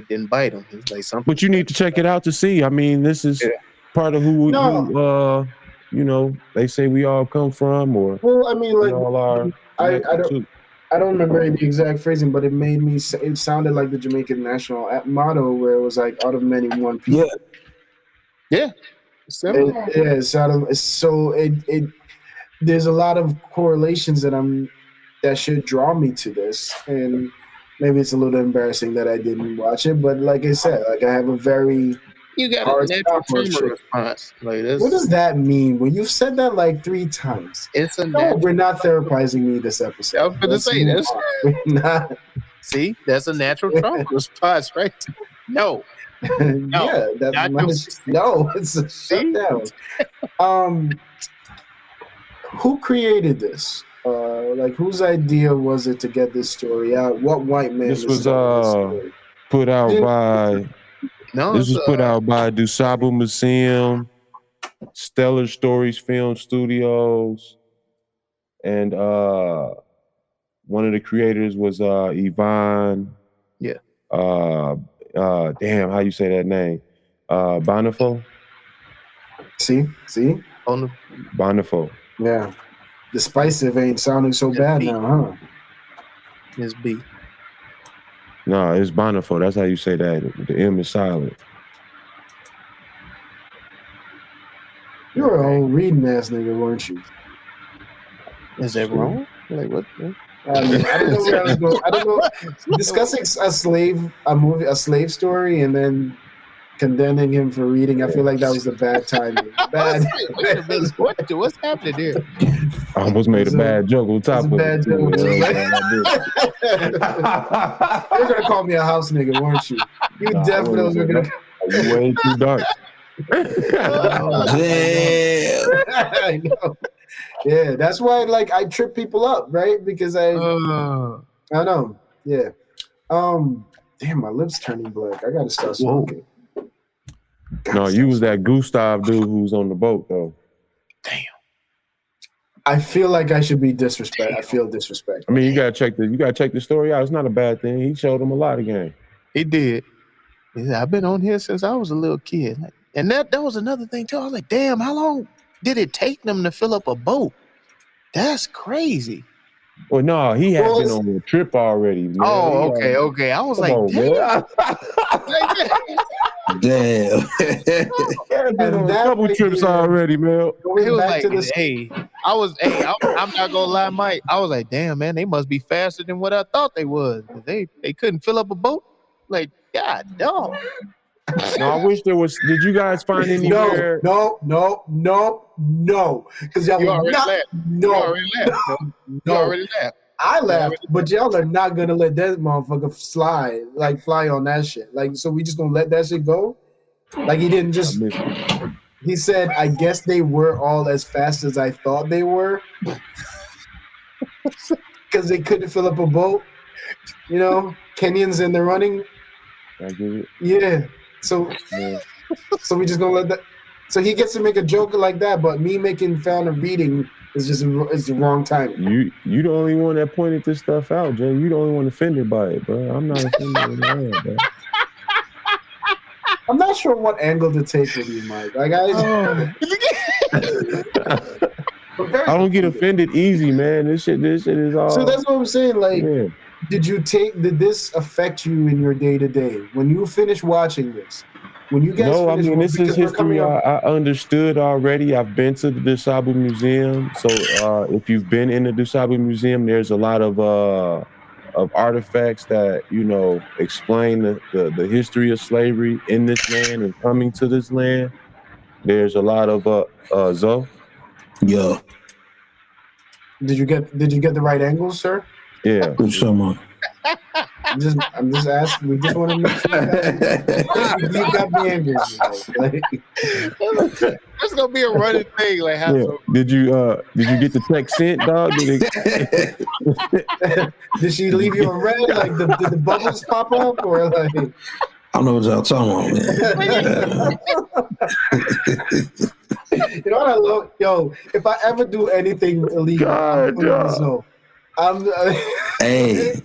didn't bite him. It's like something. But you need to check it out to see. I mean, this is part of who they say we all come from, or well, I mean, like we all are. I don't remember the exact phrasing, but it made me. It sounded like the Jamaican national motto, where it was like, "Out of many, one people." Yeah. It sounded so. It there's a lot of correlations that should draw me to this, and maybe it's a little embarrassing that I didn't watch it. But like I said, like I have a very you got a natural trauma response. Like this. What does that mean? When you've said that like 3 times, it's a. No, we're not therapizing me this episode. I was going to say this. We're not. See, that's a natural trauma response, right? No. Yeah, it's a shutdown. Who created this? Like, whose idea was it to get this story out? What white man? This was put out by. This was put out by Dusabu Museum, Stellar Stories Film Studios, and one of the creators was Yvonne. Yeah. Damn, how you say that name? Bonifo. See. Bonifo. Yeah. The spicive ain't sounding so bad now, huh? It's B. No, it's Bonifo. That's how you say that. The M is silent. You were an old reading ass nigga, weren't you? Is that wrong? Like what? I don't know where I was going. I don't know. Discussing a slave story, and then condemning him for reading. I feel like that was a bad timing. What's happening there? I almost made a bad joke on top of it. You're gonna call me a house nigga, weren't you? You definitely were gonna. You way too dark. I know. Yeah, that's why like I trip people up, right? Because I know. Yeah. Damn, my lips turning black. I gotta start smoking. No, you was that Gustav dude who was on the boat though. Damn. I feel like I should be disrespected. I feel disrespected. I mean, you gotta check the story out. It's not a bad thing. He showed him a lot of game. He did. I've been on here since I was a little kid. And that was another thing too. I was like, damn, how long did it take them to fill up a boat? That's crazy. Well, no, he had been on a trip already. Man. Oh, okay. I was like, damn. Damn. Been on a couple trips already, man. He was like, I'm not gonna lie, Mike. I was like, damn, man, they must be faster than what I thought they was. They couldn't fill up a boat. Like, God, dog. No, I wish there was. Did you guys find anywhere? No. Because y'all already laughed. You already laughed. I laughed, but y'all are not gonna let that motherfucker fly on that shit. Like, so we just gonna let that shit go? Like, he didn't just. He said, "I guess they were all as fast as I thought they were," because they couldn't fill up a boat. You know, Kenyans in the running. I get it. Yeah. So we just gonna let that. So he gets to make a joke like that, but me making fun of reading is the wrong time. You the only one that pointed this stuff out, Jay. You the only one offended by it, bro. I'm not offended at all, bro. I'm not sure what angle to take with you, Mike. Like Oh. I'm very I don't get confused. offended easy, man. This shit is all. So that's what I'm saying. Like, yeah. did this affect you in your day to day when you finish watching this? When you guys No, I finish, mean this is because we're coming history up. I understood already. I've been to the Dusabu Museum, so if you've been in the Dusabu Museum, there's a lot of artifacts that explain the history of slavery in this land and coming to this land. There's a lot of Zo. Yo, Did you get the right angles, sir? Yeah. good someone. I'm just asking. We just want to make sure you got the angles. Like, That's gonna be a running thing. Like, how Yeah. Did you get the text sent, dog? did she leave you in red? Like, did the bubbles pop up, or like? I don't know what y'all talking about, man. You know what I love? Yo, if I ever do anything illegal, I'm putting this on. Hey,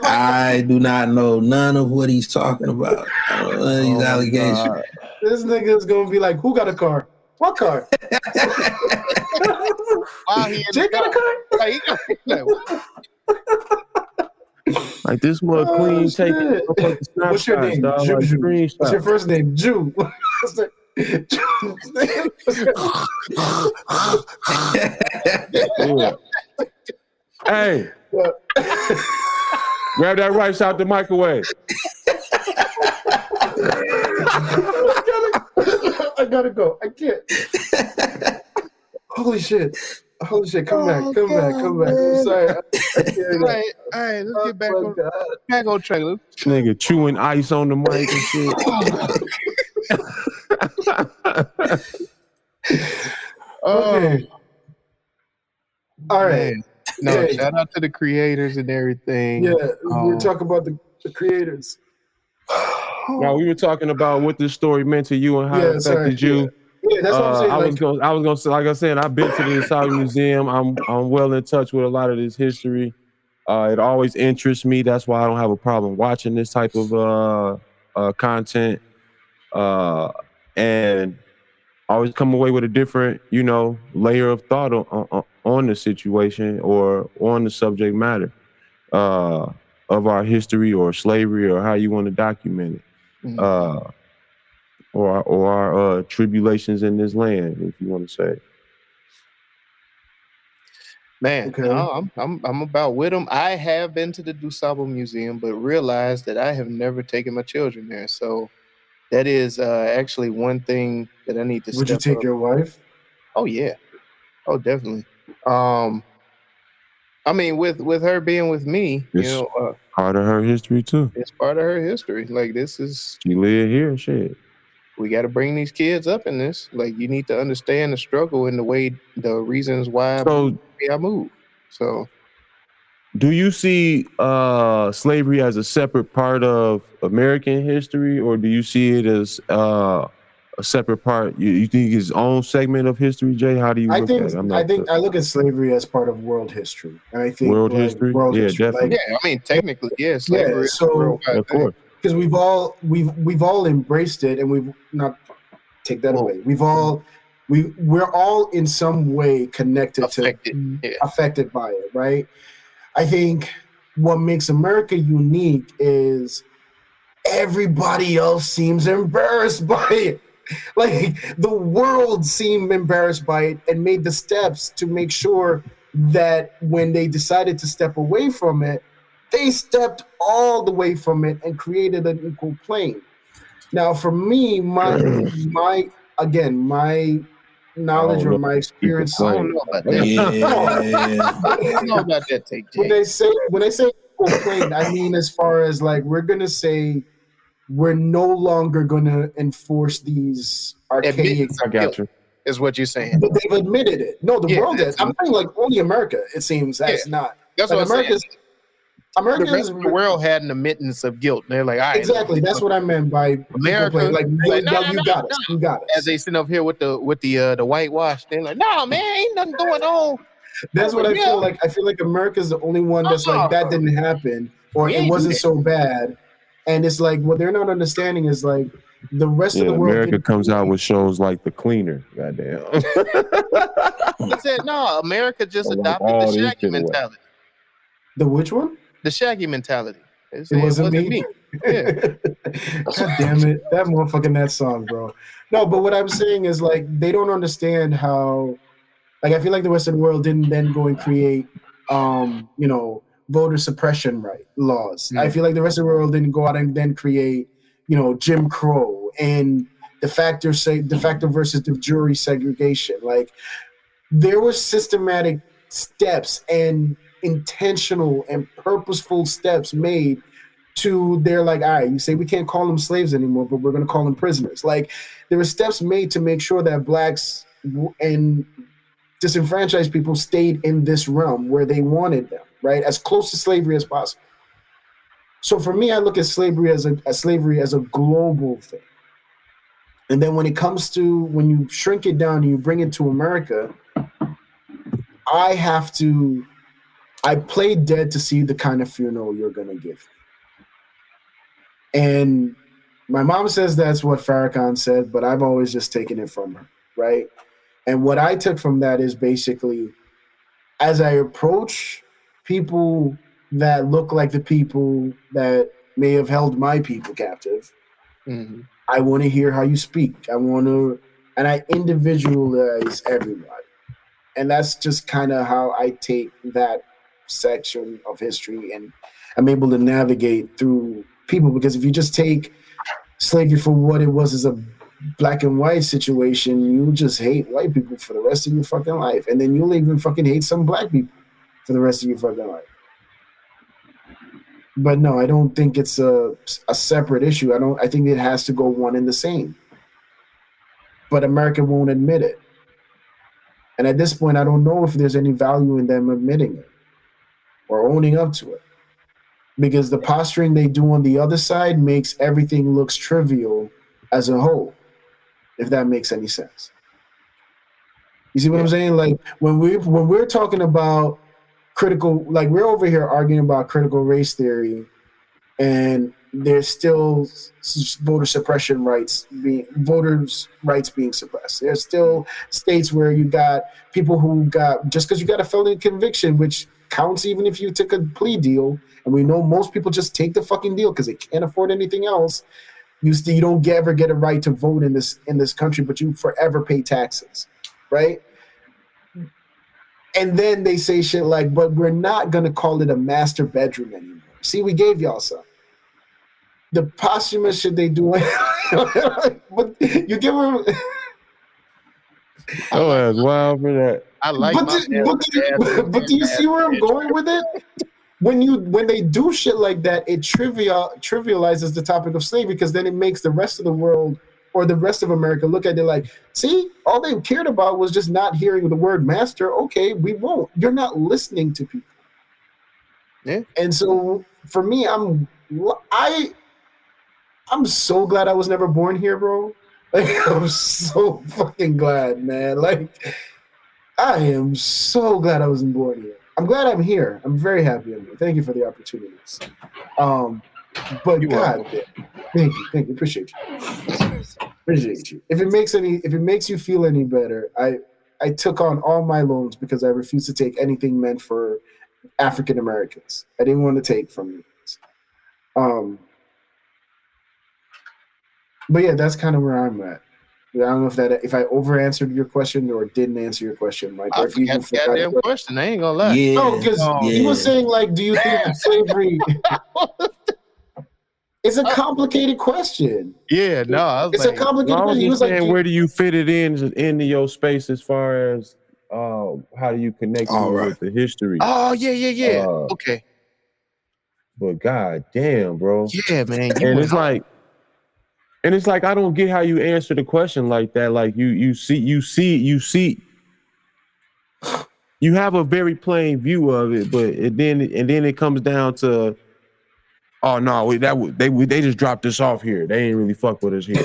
I do not know none of what he's talking about. I don't know these allegations. This nigga is gonna be like, "Who got a car? What car? Wow, he in Jay got a car? Like this mug clean shit. taking What's your name? dog, like Juju. screenshots. What's your first name? Jew. Yeah. Hey, grab that rice out the microwave. I gotta go. I can't. Holy shit. Come back. I'm sorry. All right, let's get back on track. Nigga chewing ice on the mic and shit. Okay. All right. Man. No, shout out to the creators and everything. Yeah, we're talking about the creators. Now we were talking about what this story meant to you and how it affected you. Yeah, that's what I'm saying. I was gonna say, like I said, I've been to the Saudi Museum. I'm well in touch with a lot of this history. It always interests me. That's why I don't have a problem watching this type of content. And I always come away with a different, layer of thought on the situation or on the subject matter of our history or slavery or how you want to document it. Or our tribulations in this land, if you want to say. Man, no, I'm about with them. I have been to the Dusabo Museum, but realized that I have never taken my children there. So that is actually one thing that I need to Would you take your wife? Oh yeah. Oh, definitely. I mean, with her being with me, It's part of her history too. It's part of her history. Like, this is, she live here, shit. We got to bring these kids up in this. Like, you need to understand the struggle and the reasons why I moved. So, do you see slavery as a separate part of American history, or do you see it as a separate part? You think it's its own segment of history, Jay? How do you look at it? I look at slavery as part of world history, and I think world history. Definitely. Yeah, I mean, technically, slavery. So of course, because we've all embraced it, and we've not take that away. We're all in some way connected affected by it, right? I think what makes America unique is everybody else seems embarrassed by it. Like, the world seemed embarrassed by it and made the steps to make sure that when they decided to step away from it, they stepped all the way from it and created an equal plane. Now, for me, my knowledge or my experience, I don't know about that. I don't know about that take. When I say equal plane, I mean as far as like we're gonna say we're no longer gonna enforce these archaic. I got you. Is what you're saying? But they've admitted it. No, the world is. I'm saying like only America. It seems has not. That's like what America's. America, the rest of the world had an admittance of guilt. They're like, all right, exactly. That's what I meant by America. Like, you got us. You got us. As they sit up here with the whitewash, they're like, no, man, ain't nothing going on. That's what I feel like. I feel like America's the only one that's like that didn't happen, or it wasn't so bad. And it's like what they're not understanding is like The rest of Yeah, the world America didn't comes out with shows like The Cleaner. Goddamn. I said, no, America just Wipe adopted the all this Shaggy shit away. mentality. The which one? The Shaggy mentality. They It say wasn't me. Yeah. God damn it. That motherfucking that song, bro. No, but what I'm saying is like they don't understand how like I feel like the rest of the world didn't then go and create voter suppression laws. I feel like the rest of the world didn't go out and then create, Jim Crow and de facto versus de jure segregation. Like there were systematic steps and intentional and purposeful steps made to they're like, all right, you say we can't call them slaves anymore, but we're going to call them prisoners. Like there were steps made to make sure that blacks and disenfranchised people stayed in this realm where they wanted them, right? As close to slavery as possible. So for me, I look at slavery as a global thing. And then when it comes to when you shrink it down and you bring it to America, I play dead to see the kind of funeral you're gonna give. And my mom says that's what Farrakhan said, but I've always just taken it from her, right? And what I took from that is basically as I approach people that look like the people that may have held my people captive, I want to hear how you speak. And I individualize everybody. And that's just kind of how I take that section of history and I'm able to navigate through people. Because if you just take slavery for what it was as a black and white situation, you just hate white people for the rest of your fucking life. And then you'll even fucking hate some black people for the rest of your fucking life. But no, I don't think it's a separate issue. I think it has to go one and the same. But America won't admit it. And at this point, I don't know if there's any value in them admitting it or owning up to it. Because the posturing they do on the other side makes everything looks trivial as a whole, if that makes any sense. You see what I'm saying? Like when we're talking about critical, like we're over here arguing about critical race theory, and there's still voters' rights being suppressed. There's still states where you got people who got just because you got a felony conviction, which counts even if you took a plea deal, and we know most people just take the fucking deal because they can't afford anything else. You don't ever get a right to vote in this country, but you forever pay taxes, right? And then they say shit like, but we're not going to call it a master bedroom anymore. See, we gave y'all some. The posthumous shit they do. But you give them. Oh, that's wild for that. I like but do you see where I'm going with it? When they do shit like that, it trivializes the topic of slavery because then it makes the rest of the world or the rest of America look at it like, see, all they cared about was just not hearing the word master. Okay, we won't. You're not listening to people. Yeah. And so for me, I'm so glad I was never born here, bro. Like, I'm so fucking glad, man. Like, I am so glad I wasn't born here. I'm glad I'm here. I'm very happy I'm here. Thank you for the opportunities. But God, thank you. Appreciate you. If it makes you feel any better, I took on all my loans because I refused to take anything meant for African Americans. I didn't want to take from you guys. But yeah, that's kind of where I'm at. I don't know if I over answered your question or didn't answer your question, Mike. Or if you forgot the goddamn question. I ain't gonna lie. Yeah. No, because you were saying like, do you think that slavery? It's a complicated question. Yeah, no, it's a complicated I was question. just saying, where do you fit it into your space as far as how do you connect with the history? Oh yeah. Okay. But god damn, bro. Yeah, man. And it's like I don't get how you answer the question like that. Like you see, you have a very plain view of it, but then it comes down to, oh no, they just dropped this off here. They ain't really fuck with us here.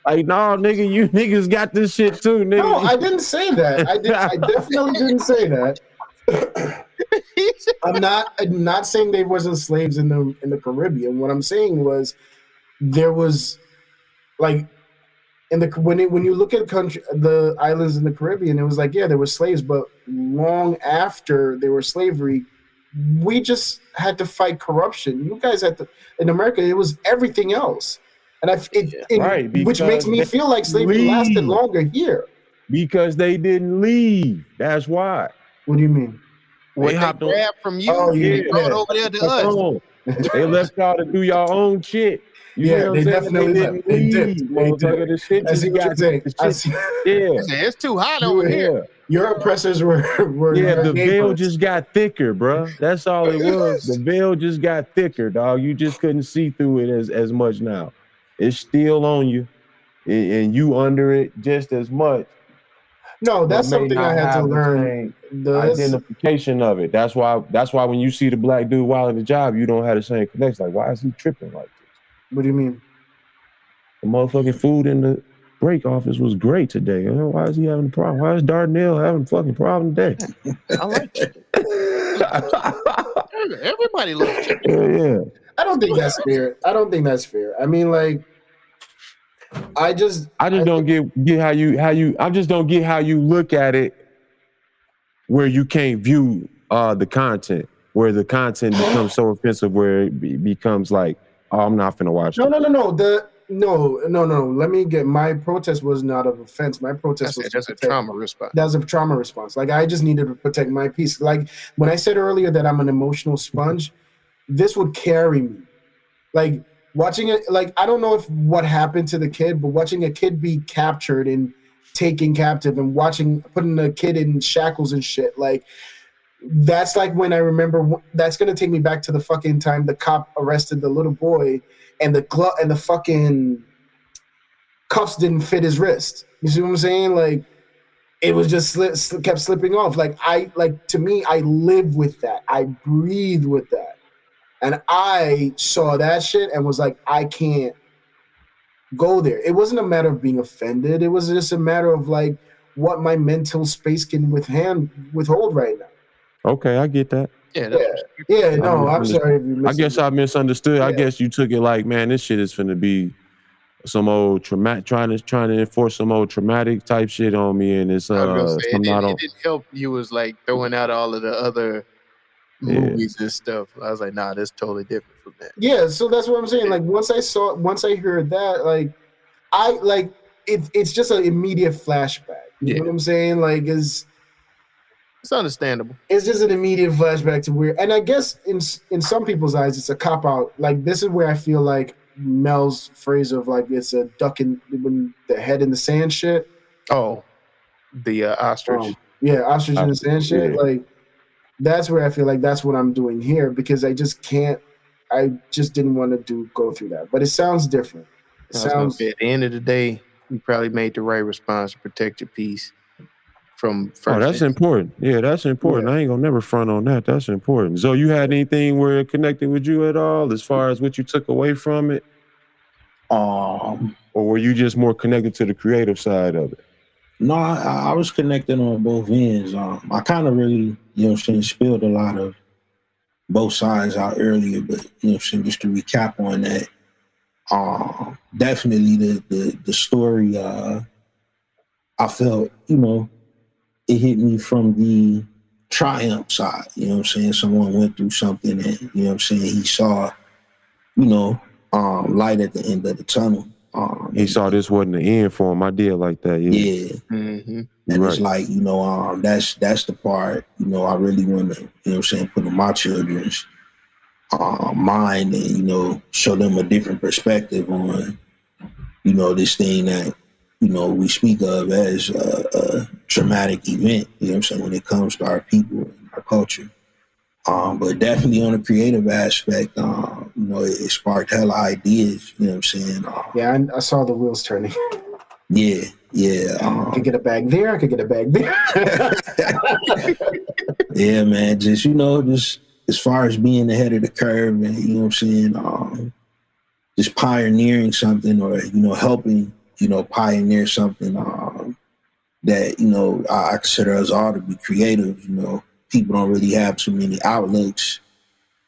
Like, no, nigga, you niggas got this shit too, nigga. No, I didn't say that. I definitely didn't say that. I'm not saying they wasn't slaves in the Caribbean. What I'm saying was there was like when you look at the islands in the Caribbean, it was like, yeah, there were slaves, but long after there were slavery, we just had to fight corruption. You guys had to in America, it was everything else, and Right, which makes because me they feel like slavery leave. lasted longer here. Because they didn't leave. That's why. What do you mean? What they hopped on- grabbed from you, Oh, they yeah. brought over there to Come us. on. They left y'all to do your own shit. You see Yeah, what I'm they saying? definitely They didn't left. They dipped. leave, They motherfucker. dipped. The shit I just see what got you're saying. the I shit. see. Yeah. They said, it's too hot over here. Yeah. Your oppressors were Yeah, your the veil neighbors. just got thicker, bruh. That's all it was. The veil just got thicker, dog. You just couldn't see through it as much now. It's still on you, and you under it just as much. No, that's but may something I not had to have the learn. same identification of it. That's why when you see the black dude while in the job, you don't have the same connection. Like, why is he tripping like this? What do you mean? The motherfucking food in the break office was great today. You know, why is he having a problem? Why is Darnell having a fucking problem today? I like it. Everybody loves chicken. Yeah. I don't think that's fair. I mean, like, I just don't get how you I just don't get how you look at it where you can't view the content, where the content becomes so offensive where it becomes like, oh, I'm not finna watch No. No. Let me get my protest was not of offense. My protest was That's a trauma response. That was a trauma response. Like, I just needed to protect my peace. Like, when I said earlier that I'm an emotional sponge, this would carry me. Like, watching it, like, I don't know if what happened to the kid, but watching a kid be captured and taken captive and putting a kid in shackles and shit, like, that's like when I remember, that's gonna take me back to the fucking time the cop arrested the little boy and the glove and the fucking cuffs didn't fit his wrist. You see what I'm saying? Like, it was just kept slipping off. To me, I live with that. I breathe with that. And I saw that shit and was like, I can't go there. It wasn't a matter of being offended. It was just a matter of like what my mental space can withhold right now. Okay, I get that. Yeah. No, I'm sorry if you I guess I misunderstood. Yeah. I guess you took it like, man, this shit is finna be some old traumatic, trying to enforce some old traumatic type shit on me, and it's it didn't help. You was like throwing out all of the other movies and stuff. I was like, nah, that's totally different from that. Yeah, so that's what I'm saying. Like, once I heard that, like, it's just an immediate flashback. You know what I'm saying? Like, it's understandable. It's just an immediate flashback to where, and I guess in some people's eyes, it's a cop out. Like, this is where I feel like Mel's phrase of like it's a duck in the head in the sand shit. Oh, the ostrich. Ostrich in the sand shit. Yeah. Like, that's where I feel like that's what I'm doing here, because I just didn't want to go through that. But it sounds different. At the end of the day, you probably made the right response to protect your peace from first. Oh, that's important. Yeah, that's important. Yeah. I ain't gonna never front on that. That's important. So you had anything where it connected with you at all as far as what you took away from it? Or were you just more connected to the creative side of it? No, I was connected on both ends. I kind of really, spilled a lot of both sides out earlier, but just to recap on that, definitely the story. I felt, it hit me from the triumph side. Someone went through something, and he saw, light at the end of the tunnel. He saw this wasn't the end for him. I did like that. Yeah. Mm-hmm. And it's like, that's the part, I really want to, put in my children's mind and, show them a different perspective on, this thing that, we speak of as a traumatic event, when it comes to our people and our culture. But definitely on the creative aspect, it sparked hella ideas, I saw the wheels turning. Yeah. I could get a bag there. I could get a bag there. Yeah, man. Just, just as far as being ahead of the curve and, just pioneering something or, helping, pioneer something that, I consider us all to be creative. People don't really have too many outlets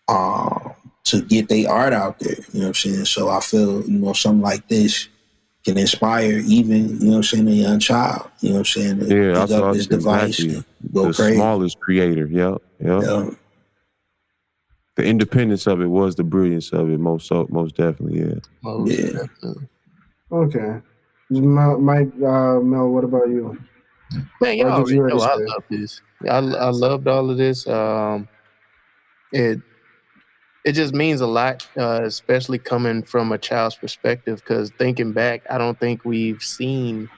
to get their art out there. So I feel, something like this, can inspire even, you know what I'm saying, a young child, you know what I'm saying, to Yeah, pick that's what up I his said, device exactly. and go The crazy. smallest creator. Yep. Yeah. The independence of it was the brilliance of it, most definitely. Yeah. Most Yeah. definitely. Okay. Mel, what about you? Man, y'all Or did you already already know I say? love this. I loved all of this. It just means a lot, especially coming from a child's perspective. Because thinking back, I don't think we've seen.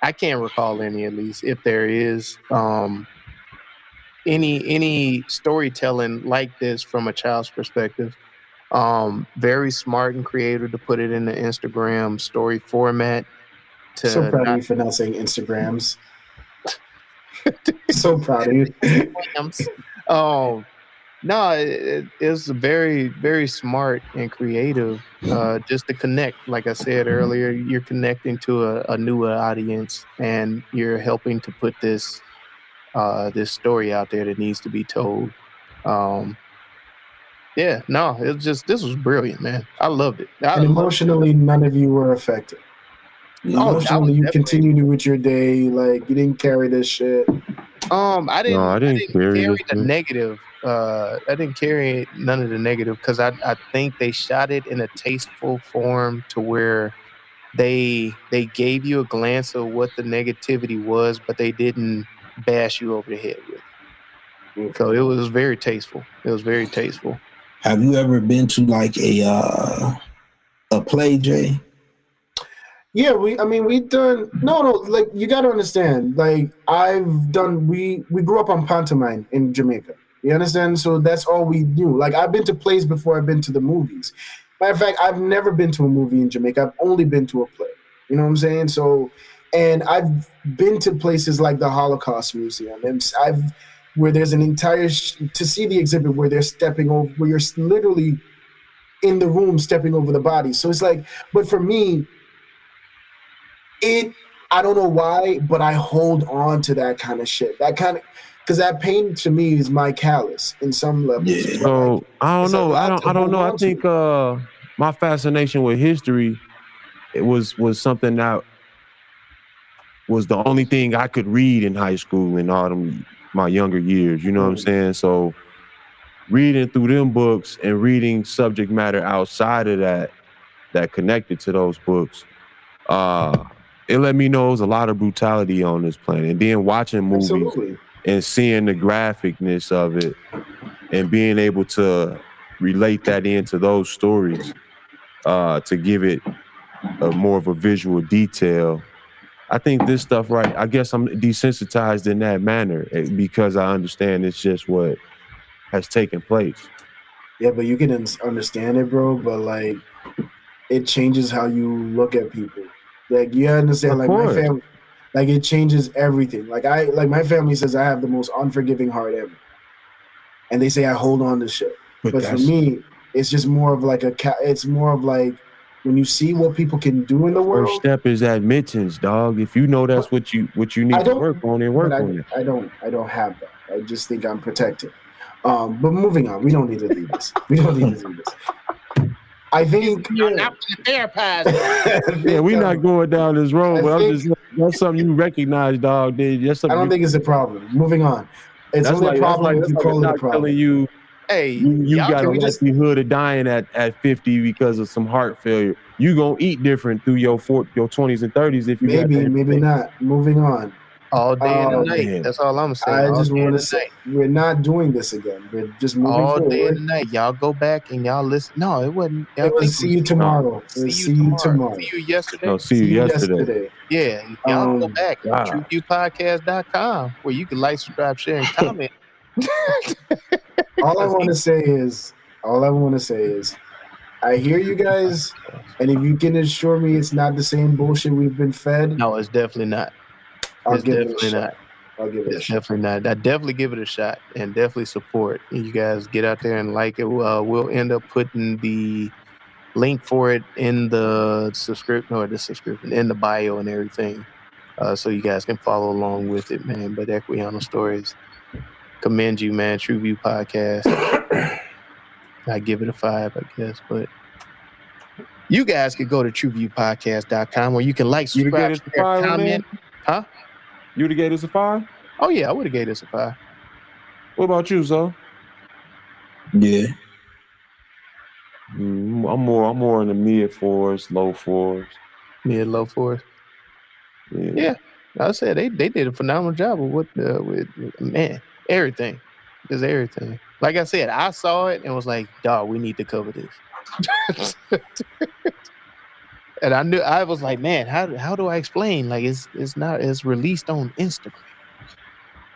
I can't recall any, at least, if there is any storytelling like this from a child's perspective. Very smart and creative to put it in the Instagram story format. So To proud of not you for not saying Instagrams. So proud of you. No, it's very, very smart and creative. Just to connect, like I said earlier, you're connecting to a newer audience, and you're helping to put this story out there that needs to be told. Yeah, no, this was brilliant, man. I loved it. I And loved emotionally, none of you were affected. I was Emotionally, you definitely. continued with your day. Like, you didn't carry this shit. I didn't. No, I didn't carry carry this the shit. negative. I didn't carry none of the negative because I think they shot it in a tasteful form to where they gave you a glance of what the negativity was, but they didn't bash you over the head with it. So it was very tasteful. It was very tasteful. Have you ever been to like a play, Jay? Yeah, we done like you gotta understand, like we grew up on pantomime in Jamaica. You understand? So that's all we knew. Like I've been to plays before I've been to the movies. Matter of fact, I've never been to a movie in Jamaica. I've only been to a play. You know what I'm saying? So and I've been to places like the Holocaust Museum and where there's an entire to see the exhibit where they're stepping over where you're literally in the room stepping over the body. So it's like, but for me, I don't know why, but I hold on to that kind of shit. That kind of because that pain to me is my callus in some levels. Yeah. But like, So I don't it's a know. lot to I don't hold know. I on to. think my fascination with history it was something that was the only thing I could read in high school and all them my younger years. You know what I'm saying? So reading through them books and reading subject matter outside of that connected to those books, it let me know there's a lot of brutality on this planet. And then watching movies Absolutely. and seeing the graphicness of it and being able to relate that into those stories to give it more of a visual detail. I think this stuff, right? I guess I'm desensitized in that manner because I understand it's just what has taken place. Yeah, but you can understand it, bro. But like, it changes how you look at people. Like you understand, Of like my course. family, like it changes everything. Like my family says I have the most unforgiving heart ever, and they say I hold on to shit. But But for that's me, it's just more of like it's more of like when you see what people can do in the First world. step is admittance, dog. If you know that's what you I need to don't, work on, then but work on it. I don't have that. I just think I'm protected. But moving on, we don't need to do this. We don't need to do this. I think. Not the therapist. Yeah, we're not going down this road, I but I'm think- just that's something you recognize, dog. Dude. That's I something don't think it's a problem. Moving on. It's that's only like a problem if you a call it a doc telling problem. you Hey, you y'all got a can we just- likelihood of dying at 50 because of some heart failure. You gonna eat different through your 20s and 30s if you got Maybe, that. maybe not. Moving on. all day and Um, night. man. That's all I'm saying. I All just day want and to say night. we're not doing this again. We're just moving All day forward. and night. Y'all go back and y'all listen. No, it wasn't. Y'all It was think see you tomorrow. It was see you tomorrow. See you yesterday. No, see See you you yesterday. yesterday. Yeah, y'all go back. God. TrueViewPodcast.com where you can like, subscribe, share, and comment. All I want to say is, I hear you guys, and if you can assure me it's not the same bullshit we've been fed, No, it's definitely not. I'll It's give it a definitely shot. not. I'll give it a It's shot. definitely not. I definitely give it a shot and definitely support. You guys get out there and like it. We'll end up putting the link for it in the subscription in the bio and everything, so you guys can follow along with it, man. But Equiano Stories, commend you, man. True View Podcast. I give it a 5, I guess, but You guys could go to trueviewpodcast.com where you can like, You subscribe, gave us a share, 5, comment. man? Huh? You would have gave us a 5? Oh, yeah, I would have gave this a 5. What about you, Zo? Yeah. I'm more in the mid 4s, low 4s. Mid, low 4s. Yeah. I said they did a phenomenal job with man, everything. Just everything. Like I said, I saw it and was like, dog, we need to cover this. And I was like, man, how do I explain? Like it's released on Instagram.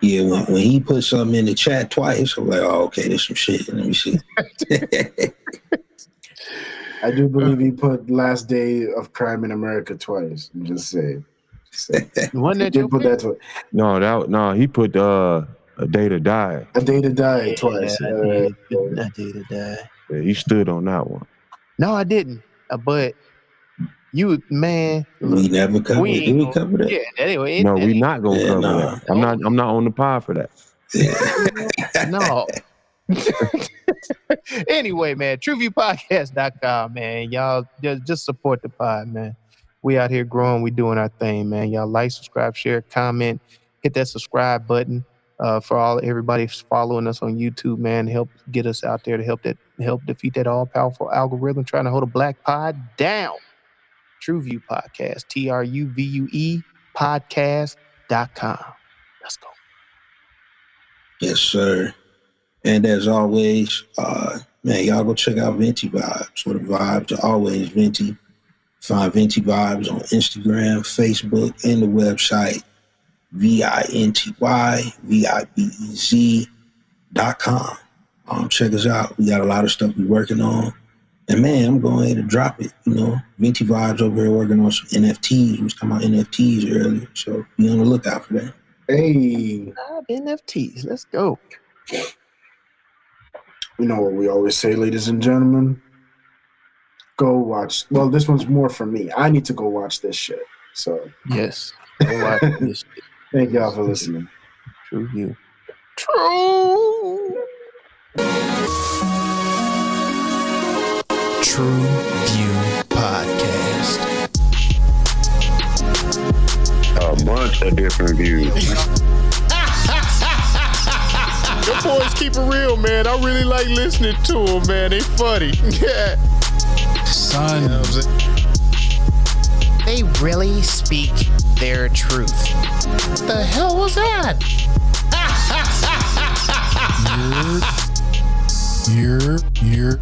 Yeah, when he put something in the chat twice, I'm like, oh, okay, there's some shit. Let me see. I do believe he put Last Day of Crime in America twice. I'm just saying. Wasn't that your put pick? that twice. No, he put A Day to Die. A Day to Die twice. I did. A Day to Die. Yeah, he stood on that one. No, I didn't. But you, man, look, We never covered it. Did we cover that? Yeah. Anyway, No, we not gonna cover nah. that. I'm not on the pod for that. No. Anyway, man, trueviewpodcast.com, man. Y'all just support the pod, man. We out here growing. We doing our thing, man. Y'all like, subscribe, share, comment, hit that subscribe button. For everybody following us on YouTube, man, help get us out there to help defeat that all powerful algorithm trying to hold a black pod down. TrueView Podcast, TRUVUE podcast.com. Let's go. Yes, sir. And as always, man, y'all go check out Venti Vibes, where the vibes are always Venti. Find Venti Vibes on Instagram, Facebook, and the website, VINTYVIBEZ.com. Check us out. We got a lot of stuff we're working on. And man, I'm going ahead to drop it. Venti Vibes over here working on some NFTs. We was talking about NFTs earlier, so be on the lookout for that. Hey. NFTs. Let's go. You know what we always say, ladies and gentlemen? Go watch. Well, this one's more for me. I need to go watch this shit. So yes. Go watch this shit. Thank y'all for listening. True View. True. True View Podcast. A bunch of different views. Your boys keep it real, man. I really like listening to them, man. They funny. Yeah. Son. They really speak their truth. The hell was that? You're